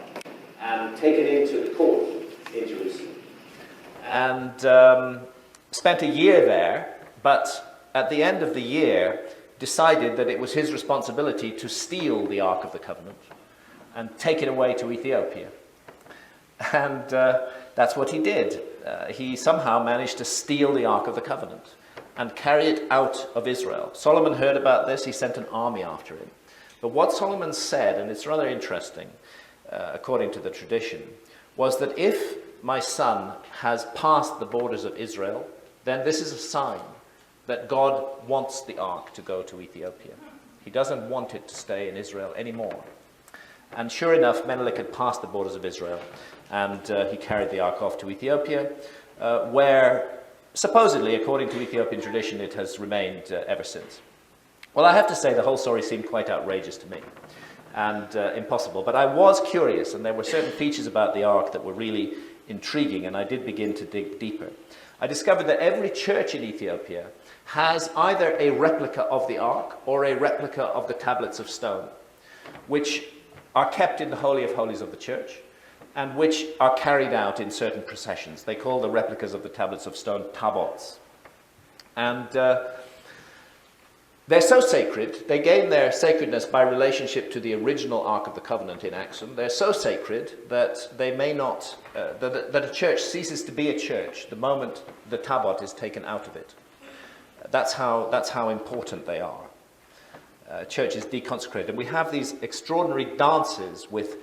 Speaker 2: and taken into the court in Jerusalem. And spent a year there, but at the end of the year decided that it was his responsibility to steal the Ark of the Covenant and take it away to Ethiopia. And that's what he did. He somehow managed to steal the Ark of the Covenant and carry it out of Israel. Solomon heard about this. He sent an army after him. But what Solomon said, and it's rather interesting, according to the tradition, was that if my son has passed the borders of Israel, then this is a sign that God wants the ark to go to Ethiopia. He doesn't want it to stay in Israel anymore. And sure enough, Menelik had passed the borders of Israel, and he carried the ark off to Ethiopia, where supposedly, according to Ethiopian tradition, it has remained ever since. Well, I have to say the whole story seemed quite outrageous to me and impossible, but I was curious, and there were certain features about the ark that were really intriguing, and I did begin to dig deeper. I discovered that every church in Ethiopia has either a replica of the ark or a replica of the tablets of stone, which are kept in the Holy of Holies of the church, and which are carried out in certain processions. They call the replicas of the tablets of stone tabots. And they're so sacred, they gain their sacredness by relationship to the original Ark of the Covenant in Axum. They're so sacred that they may not, that a church ceases to be a church the moment the tabot is taken out of it. That's how important they are. Church is deconsecrated. And we have these extraordinary dances with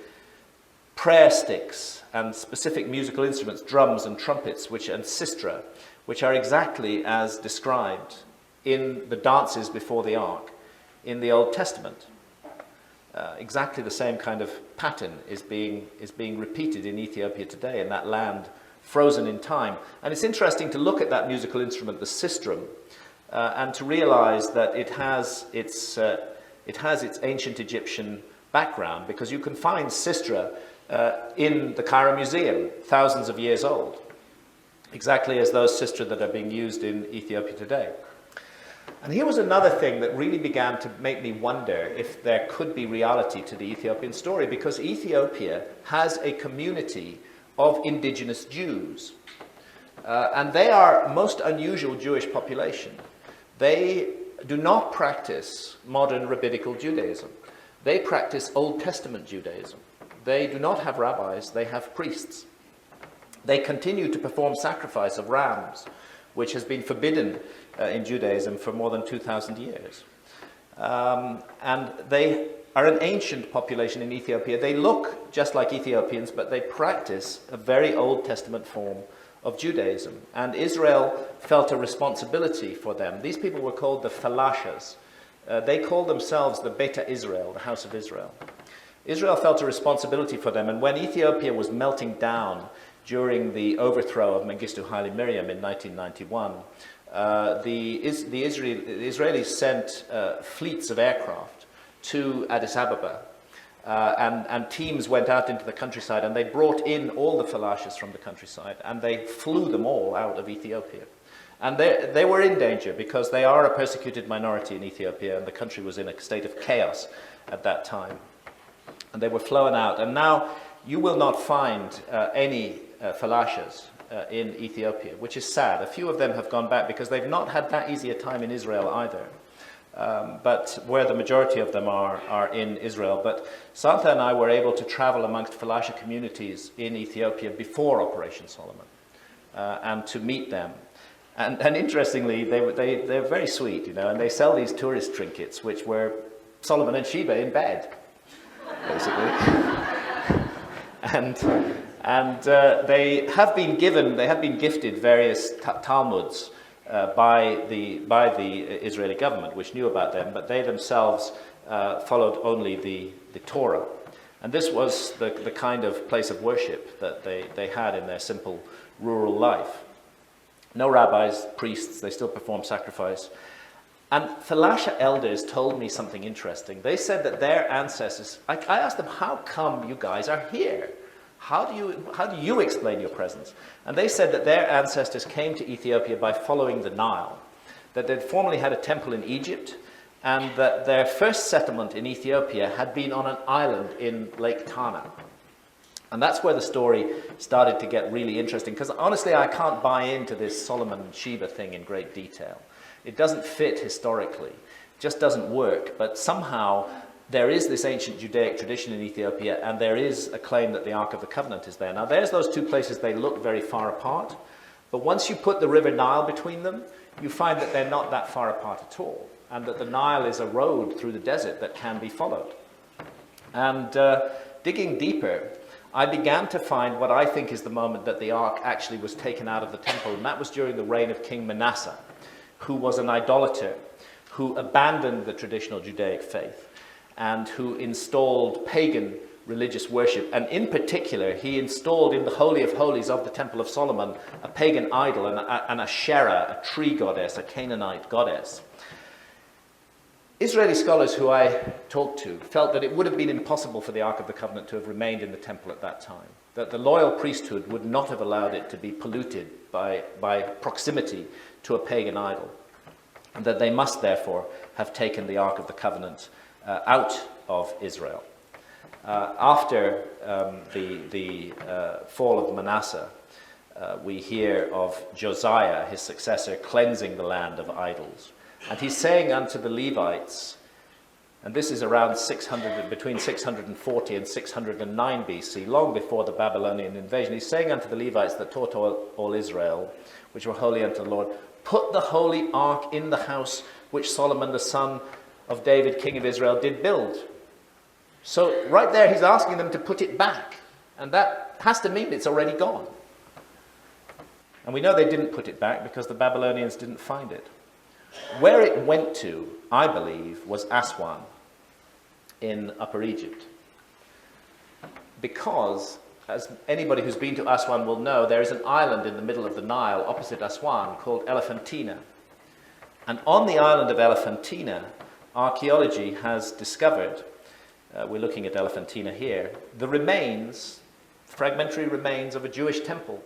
Speaker 2: prayer sticks and specific musical instruments, drums and trumpets, and sistra, which are exactly as described in the dances before the ark in the Old Testament. Exactly the same kind of pattern is being repeated in Ethiopia today, in that land frozen in time. And it's interesting to look at that musical instrument, the sistrum, and to realize that it has its ancient Egyptian background, because you can find sistra in the Cairo Museum, thousands of years old, exactly as those sistra that are being used in Ethiopia today. And here was another thing that really began to make me wonder if there could be reality to the Ethiopian story, because Ethiopia has a community of indigenous Jews. And they are a most unusual Jewish population. They do not practice modern rabbinical Judaism. They practice Old Testament Judaism. They do not have rabbis, they have priests. They continue to perform sacrifice of rams, which has been forbidden in Judaism for more than 2,000 years. And they are an ancient population in Ethiopia. They look just like Ethiopians, but they practice a very Old Testament form of Judaism. And Israel felt a responsibility for them. These people were called the Falashas. They called themselves the Beta Israel, the House of Israel. Israel felt a responsibility for them, and when Ethiopia was melting down during the overthrow of Mengistu Haile Mariam in 1991, the Israelis sent fleets of aircraft to Addis Ababa, and teams went out into the countryside, and they brought in all the Falashas from the countryside, and they flew them all out of Ethiopia. And they were in danger because they are a persecuted minority in Ethiopia, and the country was in a state of chaos at that time. And they were flown out. And now you will not find any Falashas in Ethiopia, which is sad. A few of them have gone back because they've not had that easy a time in Israel either. But where the majority of them are in Israel. But Santa and I were able to travel amongst Falasha communities in Ethiopia before Operation Solomon, and to meet them. And interestingly, they're very sweet, you know, and they sell these tourist trinkets, which were Solomon and Sheba in bed, basically. and they have been gifted various Talmuds by the Israeli government, which knew about them, but they themselves followed only the Torah. And this was the kind of place of worship that they had in their simple rural life. No rabbis, priests, they still perform sacrifice. And Falasha elders told me something interesting. They said that their ancestors, I asked them, how come you guys are here? How do you explain your presence? And they said that their ancestors came to Ethiopia by following the Nile, that they'd formerly had a temple in Egypt, and that their first settlement in Ethiopia had been on an island in Lake Tana. And that's where the story started to get really interesting, because honestly, I can't buy into this Solomon-Sheba thing in great detail. It doesn't fit historically. It just doesn't work. But somehow, there is this ancient Judaic tradition in Ethiopia, and there is a claim that the Ark of the Covenant is there. Now, there's those two places. They look very far apart. But once you put the River Nile between them, you find that they're not that far apart at all, and that the Nile is a road through the desert that can be followed. And digging deeper, I began to find what I think is the moment that the Ark actually was taken out of the temple, and that was during the reign of King Manasseh, who was an idolater, who abandoned the traditional Judaic faith, and who installed pagan religious worship. And in particular, he installed in the Holy of Holies of the Temple of Solomon a pagan idol, an Asherah, a tree goddess, a Canaanite goddess. Israeli scholars who I talked to felt that it would have been impossible for the Ark of the Covenant to have remained in the temple at that time, that the loyal priesthood would not have allowed it to be polluted by proximity to a pagan idol, and that they must therefore have taken the Ark of the Covenant out of Israel. After the fall of Manasseh, we hear of Josiah, his successor, cleansing the land of idols. And he's saying unto the Levites, and this is around between 640 and 609 BC, long before the Babylonian invasion, he's saying unto the Levites that taught all Israel, which were holy unto the Lord, put the holy ark in the house which Solomon the son of David, king of Israel, did build. So right there he's asking them to put it back. And that has to mean it's already gone. And we know they didn't put it back because the Babylonians didn't find it. Where it went to, I believe, was Aswan in Upper Egypt. Because, as anybody who's been to Aswan will know, there is an island in the middle of the Nile opposite Aswan called Elephantina. And on the island of Elephantina, archaeology has discovered, we're looking at Elephantina here, the remains, fragmentary remains of a Jewish temple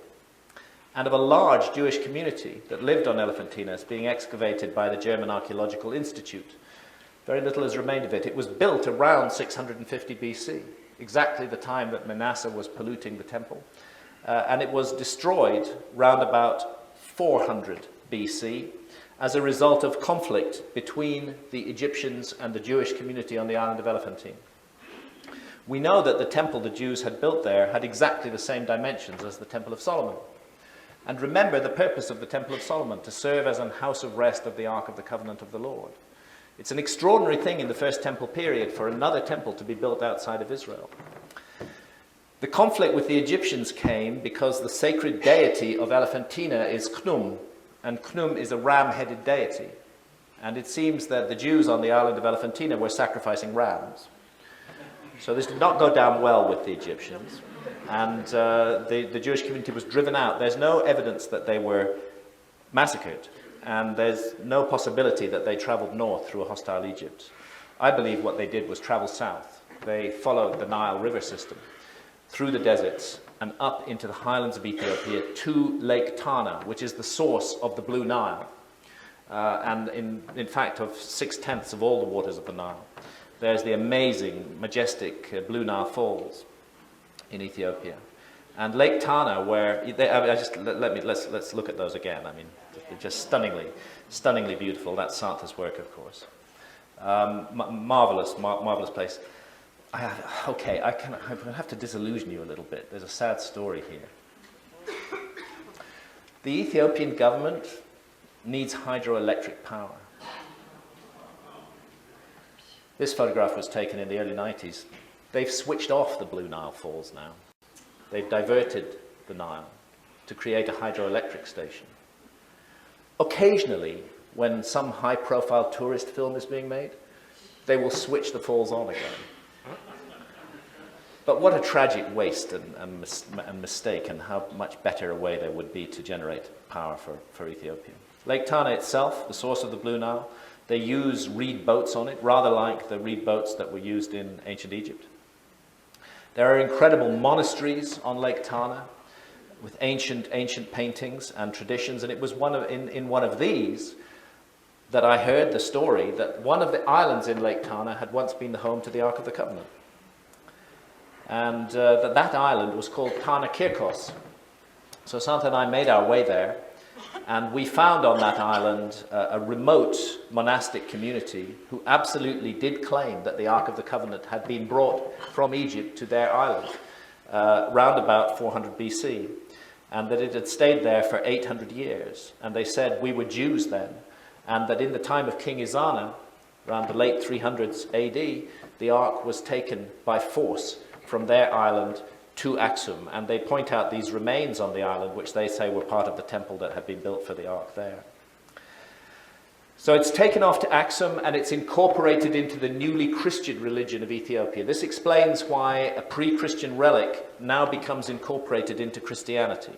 Speaker 2: and of a large Jewish community that lived on Elephantina. It's being excavated by the German Archaeological Institute. Very little has remained of it. It was built around 650 BC, exactly the time that Manasseh was polluting the temple. And it was destroyed round about 400 BC as a result of conflict between the Egyptians and the Jewish community on the island of Elephantine. We know that the temple the Jews had built there had exactly the same dimensions as the Temple of Solomon. And remember the purpose of the Temple of Solomon, to serve as an house of rest of the Ark of the Covenant of the Lord. It's an extraordinary thing in the First Temple period for another temple to be built outside of Israel. The conflict with the Egyptians came because the sacred deity of Elephantina is Khnum, and Khnum is a ram-headed deity. And it seems that the Jews on the island of Elephantina were sacrificing rams. So this did not go down well with the Egyptians. And the Jewish community was driven out. There's no evidence that they were massacred, and there's no possibility that they traveled north through a hostile Egypt. I believe what they did was travel south. They followed the Nile River system through the deserts and up into the highlands of Ethiopia to Lake Tana, which is the source of the Blue Nile, and in fact of 6/10 of all the waters of the Nile. There's the amazing, majestic Blue Nile Falls in Ethiopia, and Lake Tana, where let's look at those again. I mean, they're just stunningly beautiful. That's Santa's work, of course. Marvelous place. I have to disillusion you a little bit. There's a sad story here. The Ethiopian government needs hydroelectric power. This photograph was taken in the early 90s. They've switched off the Blue Nile Falls now. They've diverted the Nile to create a hydroelectric station. Occasionally, when some high-profile tourist film is being made, they will switch the falls on again. But what a tragic waste and mistake, and how much better a way there would be to generate power for Ethiopia. Lake Tana itself, the source of the Blue Nile, they use reed boats on it, rather like the reed boats that were used in ancient Egypt. There are incredible monasteries on Lake Tana with ancient paintings and traditions, and it was in one of these that I heard the story that one of the islands in Lake Tana had once been the home to the Ark of the Covenant. And that island was called Tana Kirkos. So Santa and I made our way there, And we found on that island a remote monastic community who absolutely did claim that the Ark of the Covenant had been brought from Egypt to their island round about 400 BC, and that it had stayed there for 800 years. And they said we were Jews then, and that in the time of King Izana, around the late 300s AD, the Ark was taken by force from their island to Axum, and they point out these remains on the island, which they say were part of the temple that had been built for the Ark there. So it's taken off to Axum, and it's incorporated into the newly Christian religion of Ethiopia. This explains why a pre-Christian relic now becomes incorporated into Christianity.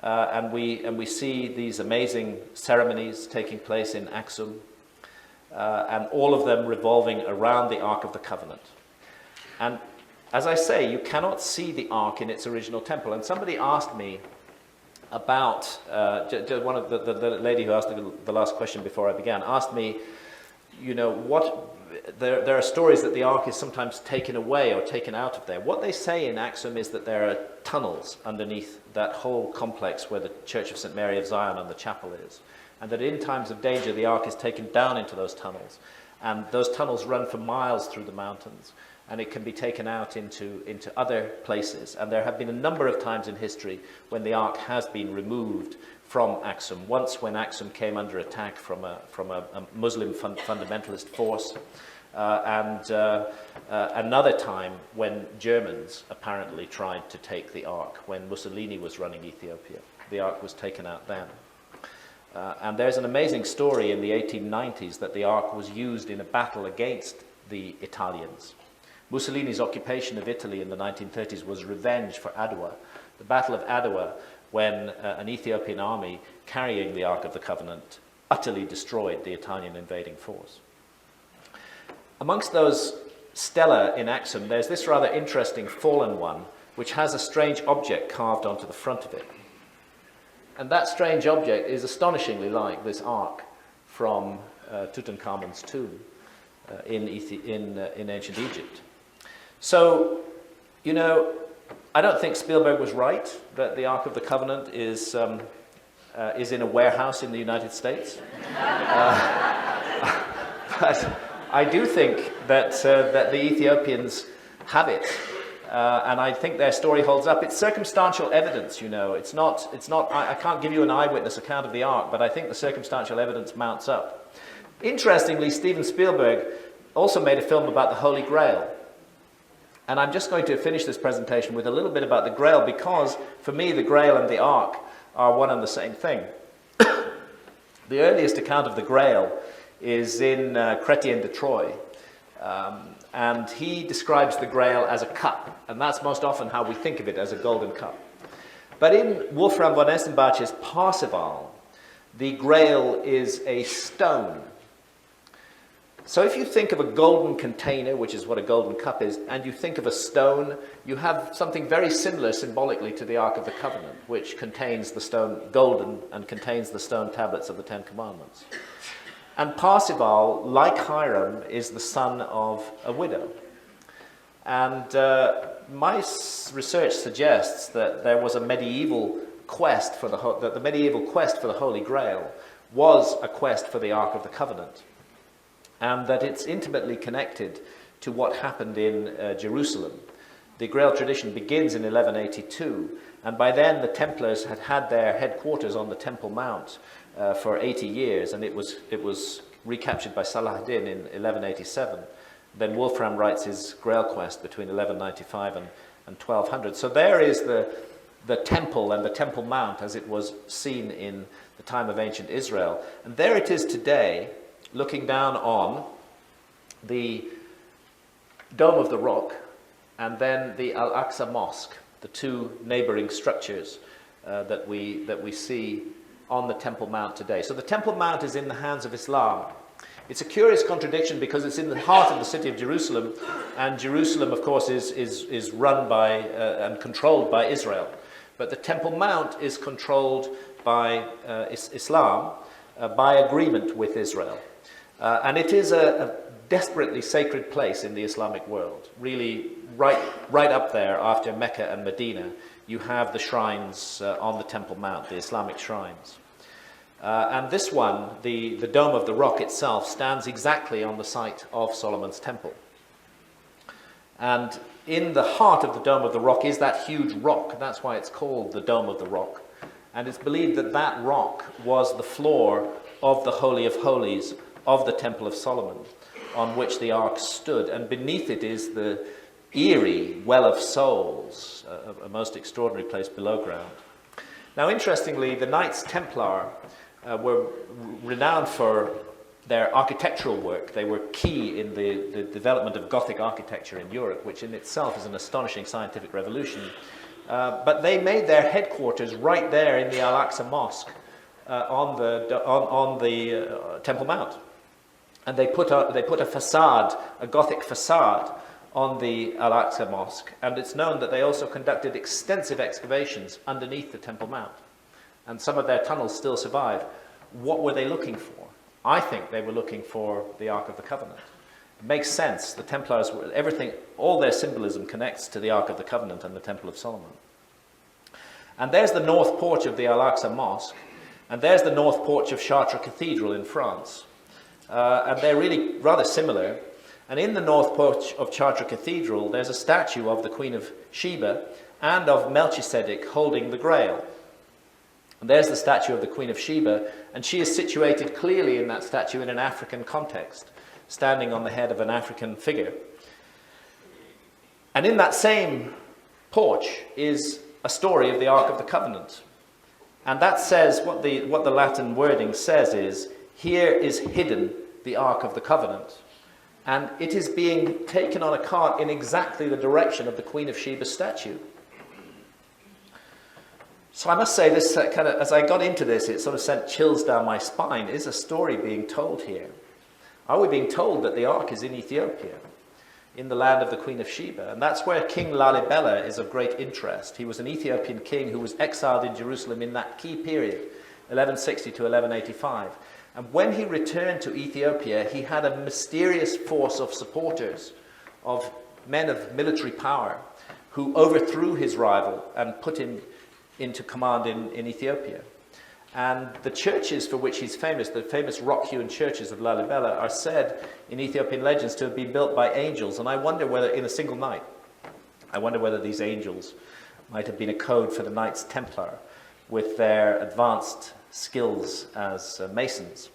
Speaker 2: And we see these amazing ceremonies taking place in Axum, and all of them revolving around the Ark of the Covenant. And as I say, you cannot see the Ark in its original temple. And somebody asked me about, one of the lady who asked the last question before I began, asked me, you know, there are stories that the Ark is sometimes taken away or taken out of there. What they say in Axum is that there are tunnels underneath that whole complex where the Church of St. Mary of Zion and the chapel is. And that in times of danger, the Ark is taken down into those tunnels. And those tunnels run for miles through the mountains. And it can be taken out into other places. And there have been a number of times in history when the Ark has been removed from Axum. Once when Axum came under attack from a Muslim fundamentalist force, and another time when Germans apparently tried to take the Ark. When Mussolini was running Ethiopia, the Ark was taken out then. And there's an amazing story in the 1890s that the Ark was used in a battle against the Italians. Mussolini's occupation of Italy in the 1930s was revenge for Adwa, the Battle of Adwa, when an Ethiopian army carrying the Ark of the Covenant utterly destroyed the Italian invading force. Amongst those stela in Axum, there's this rather interesting fallen one, which has a strange object carved onto the front of it. And that strange object is astonishingly like this Ark from Tutankhamun's tomb in ancient Egypt. So, you know, I don't think Spielberg was right that the Ark of the Covenant is in a warehouse in the United States. But I do think that the Ethiopians have it, and I think their story holds up. It's circumstantial evidence, you know. It's not. I can't give you an eyewitness account of the Ark, but I think the circumstantial evidence mounts up. Interestingly, Steven Spielberg also made a film about the Holy Grail. And I'm just going to finish this presentation with a little bit about the Grail, because for me the Grail and the Ark are one and the same thing. The earliest account of the Grail is in Chrétien de Troyes, and he describes the Grail as a cup, and that's most often how we think of it, as a golden cup. But in Wolfram von Eschenbach's Parzival, the Grail is a stone. So if you think of a golden container, which is what a golden cup is, and you think of a stone, you have something very similar symbolically to the Ark of the Covenant, which contains the stone, golden, and contains the stone tablets of the Ten Commandments. And Parzival, like Hiram, is the son of a widow. And my research suggests that there was a medieval quest for that the medieval quest for the Holy Grail was a quest for the Ark of the Covenant, and that it's intimately connected to what happened in Jerusalem. The Grail tradition begins in 1182, and by then the Templars had had their headquarters on the Temple Mount for 80 years, and it was recaptured by Saladin in 1187. Then Wolfram writes his Grail quest between 1195 and 1200. So there is the temple and the Temple Mount as it was seen in the time of ancient Israel. And there it is today, looking down on the Dome of the Rock and then the Al-Aqsa Mosque, the two neighboring structures that we see on the Temple Mount today. So the Temple Mount is in the hands of Islam. It's a curious contradiction because it's in the heart of the city of Jerusalem, and Jerusalem, of course, is run by and controlled by Israel. But the Temple Mount is controlled by Islam by agreement with Israel. And it is a desperately sacred place in the Islamic world. Really, right up there after Mecca and Medina, you have the shrines on the Temple Mount, the Islamic shrines. And this one, the Dome of the Rock itself, stands exactly on the site of Solomon's temple. And in the heart of the Dome of the Rock is that huge rock. That's why it's called the Dome of the Rock. And it's believed that that rock was the floor of the Holy of Holies of the Temple of Solomon, on which the ark stood. And beneath it is the eerie Well of Souls, a most extraordinary place below ground. Now, interestingly, the Knights Templar were renowned for their architectural work. They were key in the development of Gothic architecture in Europe, which in itself is an astonishing scientific revolution. But they made their headquarters right there in the Al-Aqsa Mosque on the Temple Mount. And they put a facade, a Gothic facade, on the Al-Aqsa Mosque. And it's known that they also conducted extensive excavations underneath the Temple Mount. And some of their tunnels still survive. What were they looking for? I think they were looking for the Ark of the Covenant. It makes sense. The Templars, all their symbolism connects to the Ark of the Covenant and the Temple of Solomon. And there's the north porch of the Al-Aqsa Mosque, and there's the north porch of Chartres Cathedral in France. And they're really rather similar. And in the north porch of Chartres Cathedral, there's a statue of the Queen of Sheba and of Melchizedek holding the Grail. And there's the statue of the Queen of Sheba, and she is situated clearly in that statue in an African context, standing on the head of an African figure. And in that same porch is a story of the Ark of the Covenant. And that says, what the Latin wording says is, here is hidden the Ark of the Covenant. And it is being taken on a cart in exactly the direction of the Queen of Sheba's statue. So I must say, this as I got into this, it sort of sent chills down my spine. Is a story being told here? Are we being told that the Ark is in Ethiopia, in the land of the Queen of Sheba? And that's where King Lalibela is of great interest. He was an Ethiopian king who was exiled in Jerusalem in that key period, 1160 to 1185. And when he returned to Ethiopia, he had a mysterious force of supporters, of men of military power, who overthrew his rival and put him into command in Ethiopia. And the churches for which he's famous, the famous rock-hewn churches of Lalibela, are said in Ethiopian legends to have been built by angels. And I wonder whether, in a single night, these angels might have been a code for the Knights Templar with their advanced skills as masons.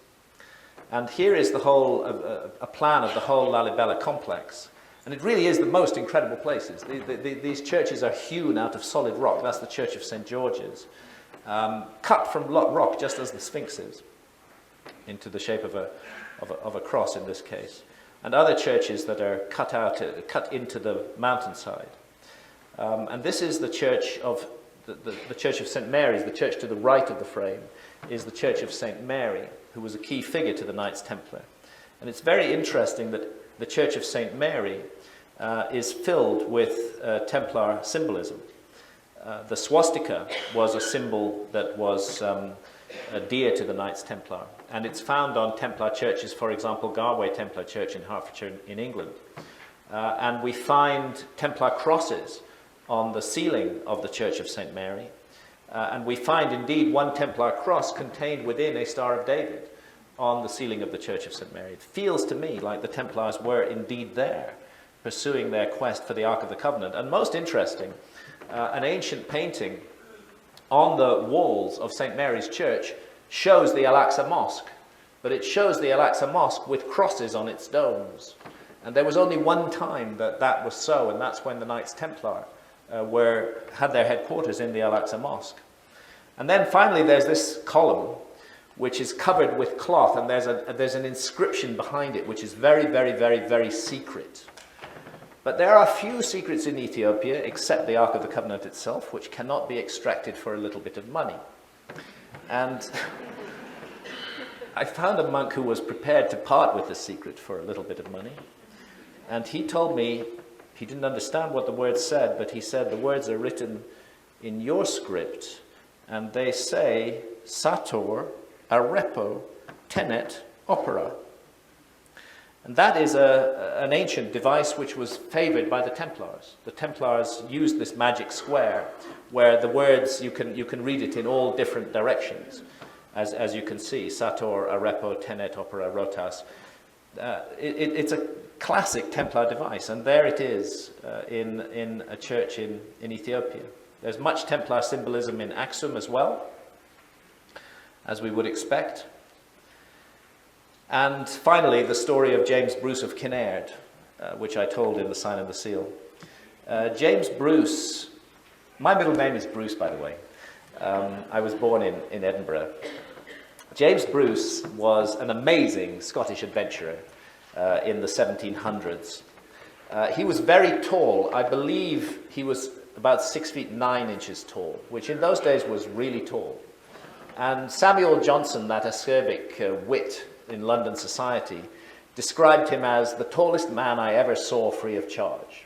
Speaker 2: And here is the whole, a plan of the whole Lalibela complex. And it really is the most incredible places. These churches are hewn out of solid rock. That's the Church of St. George's. Cut from rock, just as the Sphinx is, into the shape of a cross in this case. And other churches that are cut into the mountainside. And this is the church of the Church of St. Mary's. The church to the right of the frame is the Church of St. Mary, who was a key figure to the Knights Templar. And it's very interesting that the Church of St. Mary is filled with Templar symbolism. The swastika was a symbol that was dear to the Knights Templar, and it's found on Templar churches, for example, Garway Templar Church in Hertfordshire in England. And we find Templar crosses on the ceiling of the Church of St. Mary, and we find indeed one Templar cross contained within a Star of David on the ceiling of the Church of St. Mary. It feels to me like the Templars were indeed there, pursuing their quest for the Ark of the Covenant. And most interesting, an ancient painting on the walls of St. Mary's Church shows the Al-Aqsa Mosque, but it shows the Al-Aqsa Mosque with crosses on its domes. And there was only one time that was so, and that's when the Knights Templar had their headquarters in the Al-Aqsa Mosque. And then finally there's this column which is covered with cloth, and there's an inscription behind it which is very, very, very, very secret. But there are few secrets in Ethiopia except the Ark of the Covenant itself, which cannot be extracted for a little bit of money. And I found a monk who was prepared to part with the secret for a little bit of money. And he told me, he didn't understand what the words said, but he said the words are written in your script, and they say, Sator, Arepo, Tenet, Opera. And that is an ancient device which was favored by the Templars. The Templars used this magic square where the words, you can read it in all different directions. as you can see, Sator arepo tenet opera rotas. It's a classic Templar device, and there it is in a church in Ethiopia. There's much Templar symbolism in Aksum as well, as we would expect. And finally, the story of James Bruce of Kinnaird, which I told in The Sign of the Seal. James Bruce, my middle name is Bruce, by the way. I was born in Edinburgh. James Bruce was an amazing Scottish adventurer in the 1700s. He was very tall. I believe he was about 6 feet 9 inches tall, which in those days was really tall. And Samuel Johnson, that acerbic wit in London society, described him as the tallest man I ever saw free of charge.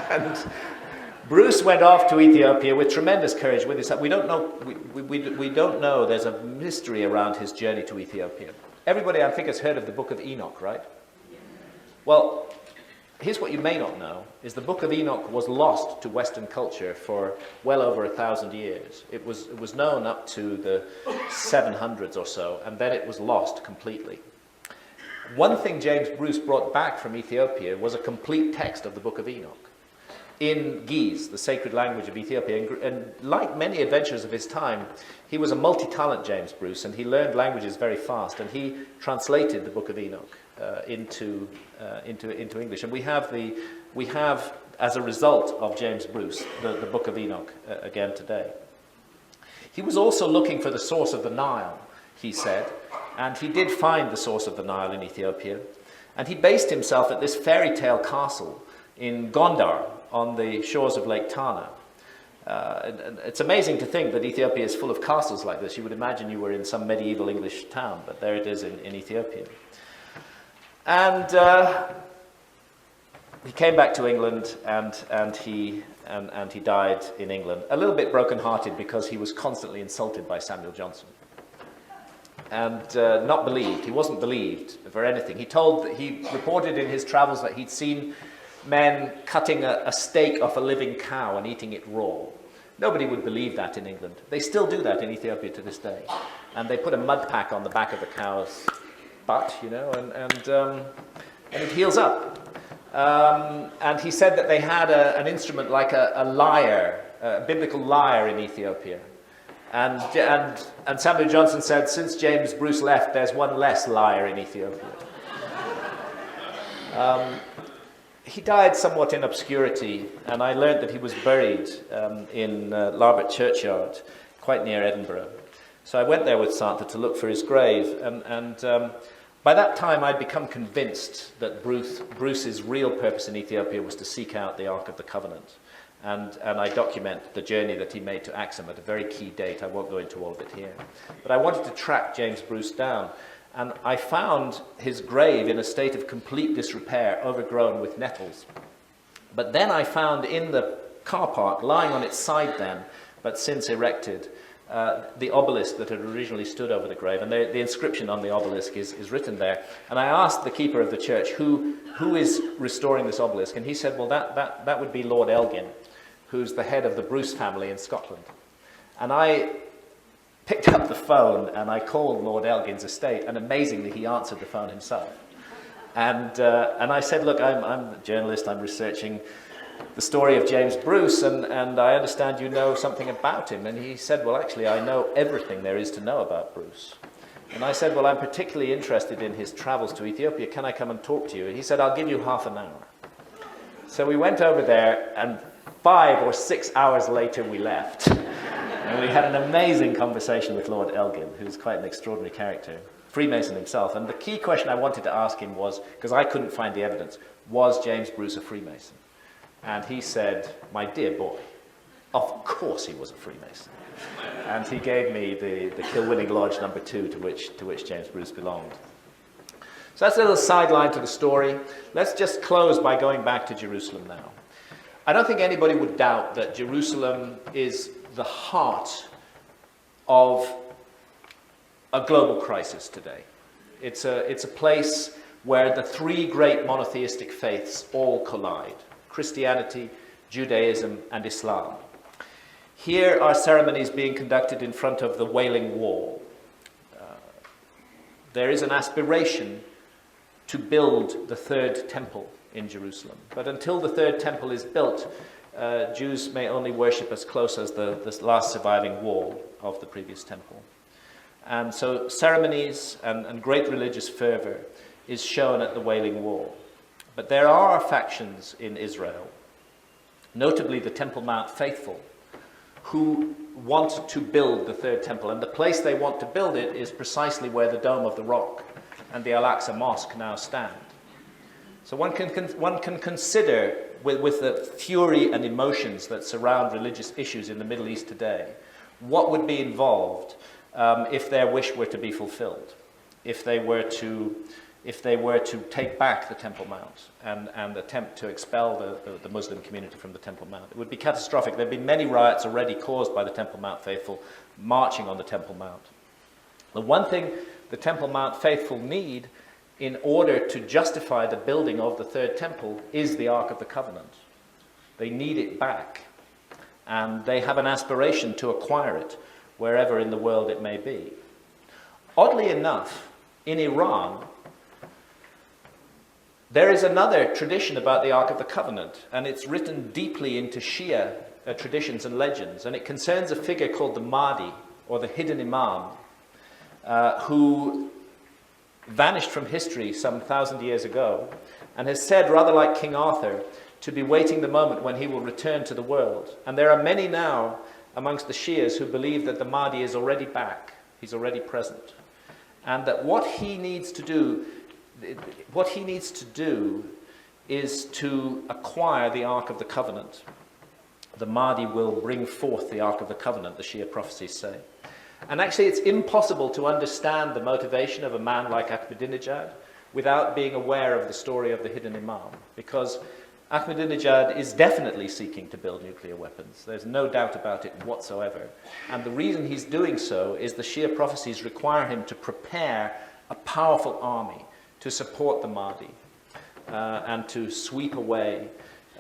Speaker 2: And Bruce went off to Ethiopia with tremendous courage. With his, we don't know. There's a mystery around his journey to Ethiopia. Everybody, I think, has heard of the Book of Enoch, right? Well, here's what you may not know, is the Book of Enoch was lost to Western culture for well over 1,000 years. It was known up to the 700s or so, and then it was lost completely. One thing James Bruce brought back from Ethiopia was a complete text of the Book of Enoch in Ge'ez, the sacred language of Ethiopia. And like many adventurers of his time, he was a multi-talent, James Bruce, and he learned languages very fast, and he translated the Book of Enoch into English. And we have, as a result of James Bruce, the Book of Enoch again today. He was also looking for the source of the Nile, he said, and he did find the source of the Nile in Ethiopia. And he based himself at this fairy tale castle in Gondar, on the shores of Lake Tana. And it's amazing to think that Ethiopia is full of castles like this. You would imagine you were in some medieval English town, but there it is in Ethiopia. And he came back to England, and he died in England, a little bit broken-hearted because he was constantly insulted by Samuel Johnson, and not believed. He wasn't believed for anything. He reported in his travels that he'd seen men cutting a steak off a living cow and eating it raw. Nobody would believe that in England. They still do that in Ethiopia to this day. And they put a mud pack on the back of the cow's butt, and it heals up. And he said that they had an instrument like a lyre, a biblical lyre in Ethiopia. And Samuel Johnson said, since James Bruce left, there's one less lyre in Ethiopia. He died somewhat in obscurity, and I learned that he was buried in Larbert Churchyard, quite near Edinburgh. So I went there with Santa to look for his grave, and by that time I'd become convinced that Bruce's real purpose in Ethiopia was to seek out the Ark of the Covenant. And I document the journey that he made to Aksum at a very key date. I won't go into all of it here. But I wanted to track James Bruce down. And I found his grave in a state of complete disrepair, overgrown with nettles. But then I found in the car park, lying on its side then, but since erected, the obelisk that had originally stood over the grave. And the inscription on the obelisk is written there. And I asked the keeper of the church, who is restoring this obelisk? And he said, well, that would be Lord Elgin, who's the head of the Bruce family in Scotland. And I picked up the phone and I called Lord Elgin's estate, and amazingly he answered the phone himself. And I said, look, I'm a journalist, I'm researching the story of James Bruce, and I understand you know something about him. And he said, well, actually, I know everything there is to know about Bruce. And I said, well, I'm particularly interested in his travels to Ethiopia. Can I come and talk to you? And he said, I'll give you half an hour. So we went over there, and 5 or 6 hours later we left. And we had an amazing conversation with Lord Elgin, who's quite an extraordinary character, Freemason himself. And the key question I wanted to ask him was, because I couldn't find the evidence, was James Bruce a Freemason? And he said, my dear boy, of course he was a Freemason. And he gave me the Kilwinning Lodge number 2 to which James Bruce belonged. So that's a little sideline to the story. Let's just close by going back to Jerusalem now. I don't think anybody would doubt that Jerusalem is the heart of a global crisis today. It's a place where the 3 great monotheistic faiths all collide: Christianity, Judaism, and Islam. Here are ceremonies being conducted in front of the Wailing Wall. There is an aspiration to build the third temple in Jerusalem. But until the third temple is built, Jews may only worship as close as the last surviving wall of the previous temple. And so ceremonies and great religious fervor is shown at the Wailing Wall. But there are factions in Israel, notably the Temple Mount faithful, who want to build the third temple. And the place they want to build it is precisely where the Dome of the Rock and the Al-Aqsa Mosque now stand. So one can consider, with the fury and emotions that surround religious issues in the Middle East today, what would be involved if their wish were to be fulfilled, if they were to take back the Temple Mount and attempt to expel the Muslim community from the Temple Mount. It would be catastrophic. There have been many riots already caused by the Temple Mount faithful marching on the Temple Mount. The one thing the Temple Mount faithful need in order to justify the building of the third temple is the Ark of the Covenant. They need it back, and they have an aspiration to acquire it wherever in the world it may be. Oddly enough, in Iran, there is another tradition about the Ark of the Covenant, and it's written deeply into Shia traditions and legends, and it concerns a figure called the Mahdi, or the hidden Imam, who vanished from history some 1,000 years ago, and has said, rather like King Arthur, to be waiting the moment when he will return to the world. And there are many now amongst the Shias who believe that the Mahdi is already back, he's already present, and that what he needs to do is to acquire the Ark of the Covenant. The Mahdi will bring forth the Ark of the Covenant, the Shia prophecies say. And actually it's impossible to understand the motivation of a man like Ahmadinejad without being aware of the story of the hidden Imam, because Ahmadinejad is definitely seeking to build nuclear weapons. There's no doubt about it whatsoever. And the reason he's doing so is the Shia prophecies require him to prepare a powerful army to support the Mahdi and to sweep away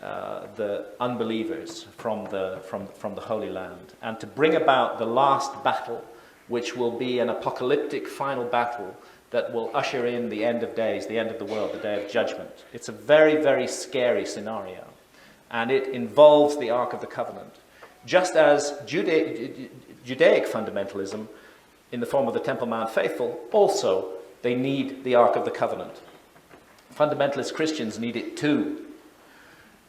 Speaker 2: the unbelievers from the Holy Land, and to bring about the last battle, which will be an apocalyptic final battle that will usher in the end of days, the end of the world, the day of judgment. It's a very, very scary scenario, and it involves the Ark of the Covenant. Just as Judaic fundamentalism, in the form of the Temple Mount faithful, also they need the Ark of the Covenant. Fundamentalist Christians need it too.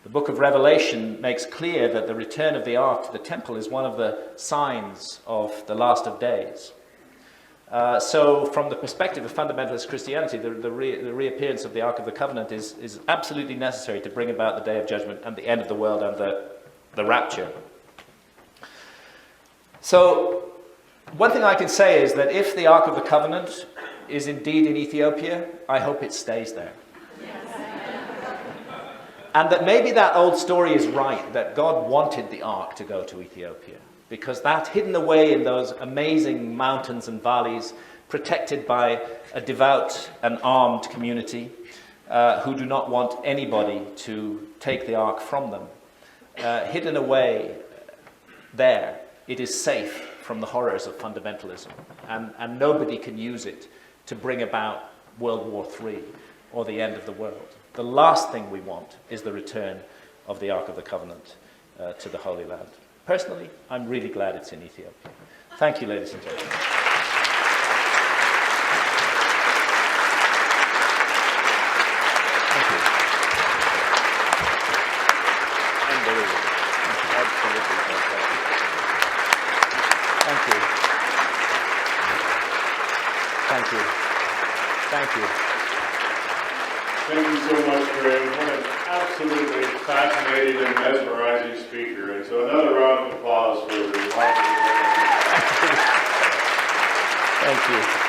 Speaker 2: The book of Revelation makes clear that the return of the Ark to the temple is one of the signs of the last of days. So from the perspective of fundamentalist Christianity, the reappearance of the Ark of the Covenant is absolutely necessary to bring about the day of judgment and the end of the world and the rapture. So one thing I can say is that if the Ark of the Covenant is indeed in Ethiopia, I hope it stays there. And that maybe that old story is right, that God wanted the Ark to go to Ethiopia, because that hidden away in those amazing mountains and valleys, protected by a devout and armed community who do not want anybody to take the Ark from them, hidden away there, it is safe from the horrors of fundamentalism, and nobody can use it to bring about World War III or the end of the world. The last thing we want is the return of the Ark of the Covenant to the Holy Land. Personally, I'm really glad it's in Ethiopia. Thank you, ladies and gentlemen. Thank you. Unbelievable. Absolutely fantastic. Thank you. Thank you. Thank you.
Speaker 1: Thank you so much, Graham. What an absolutely fascinating and mesmerizing speaker. And so another round of applause for the remarkable.
Speaker 2: Thank you.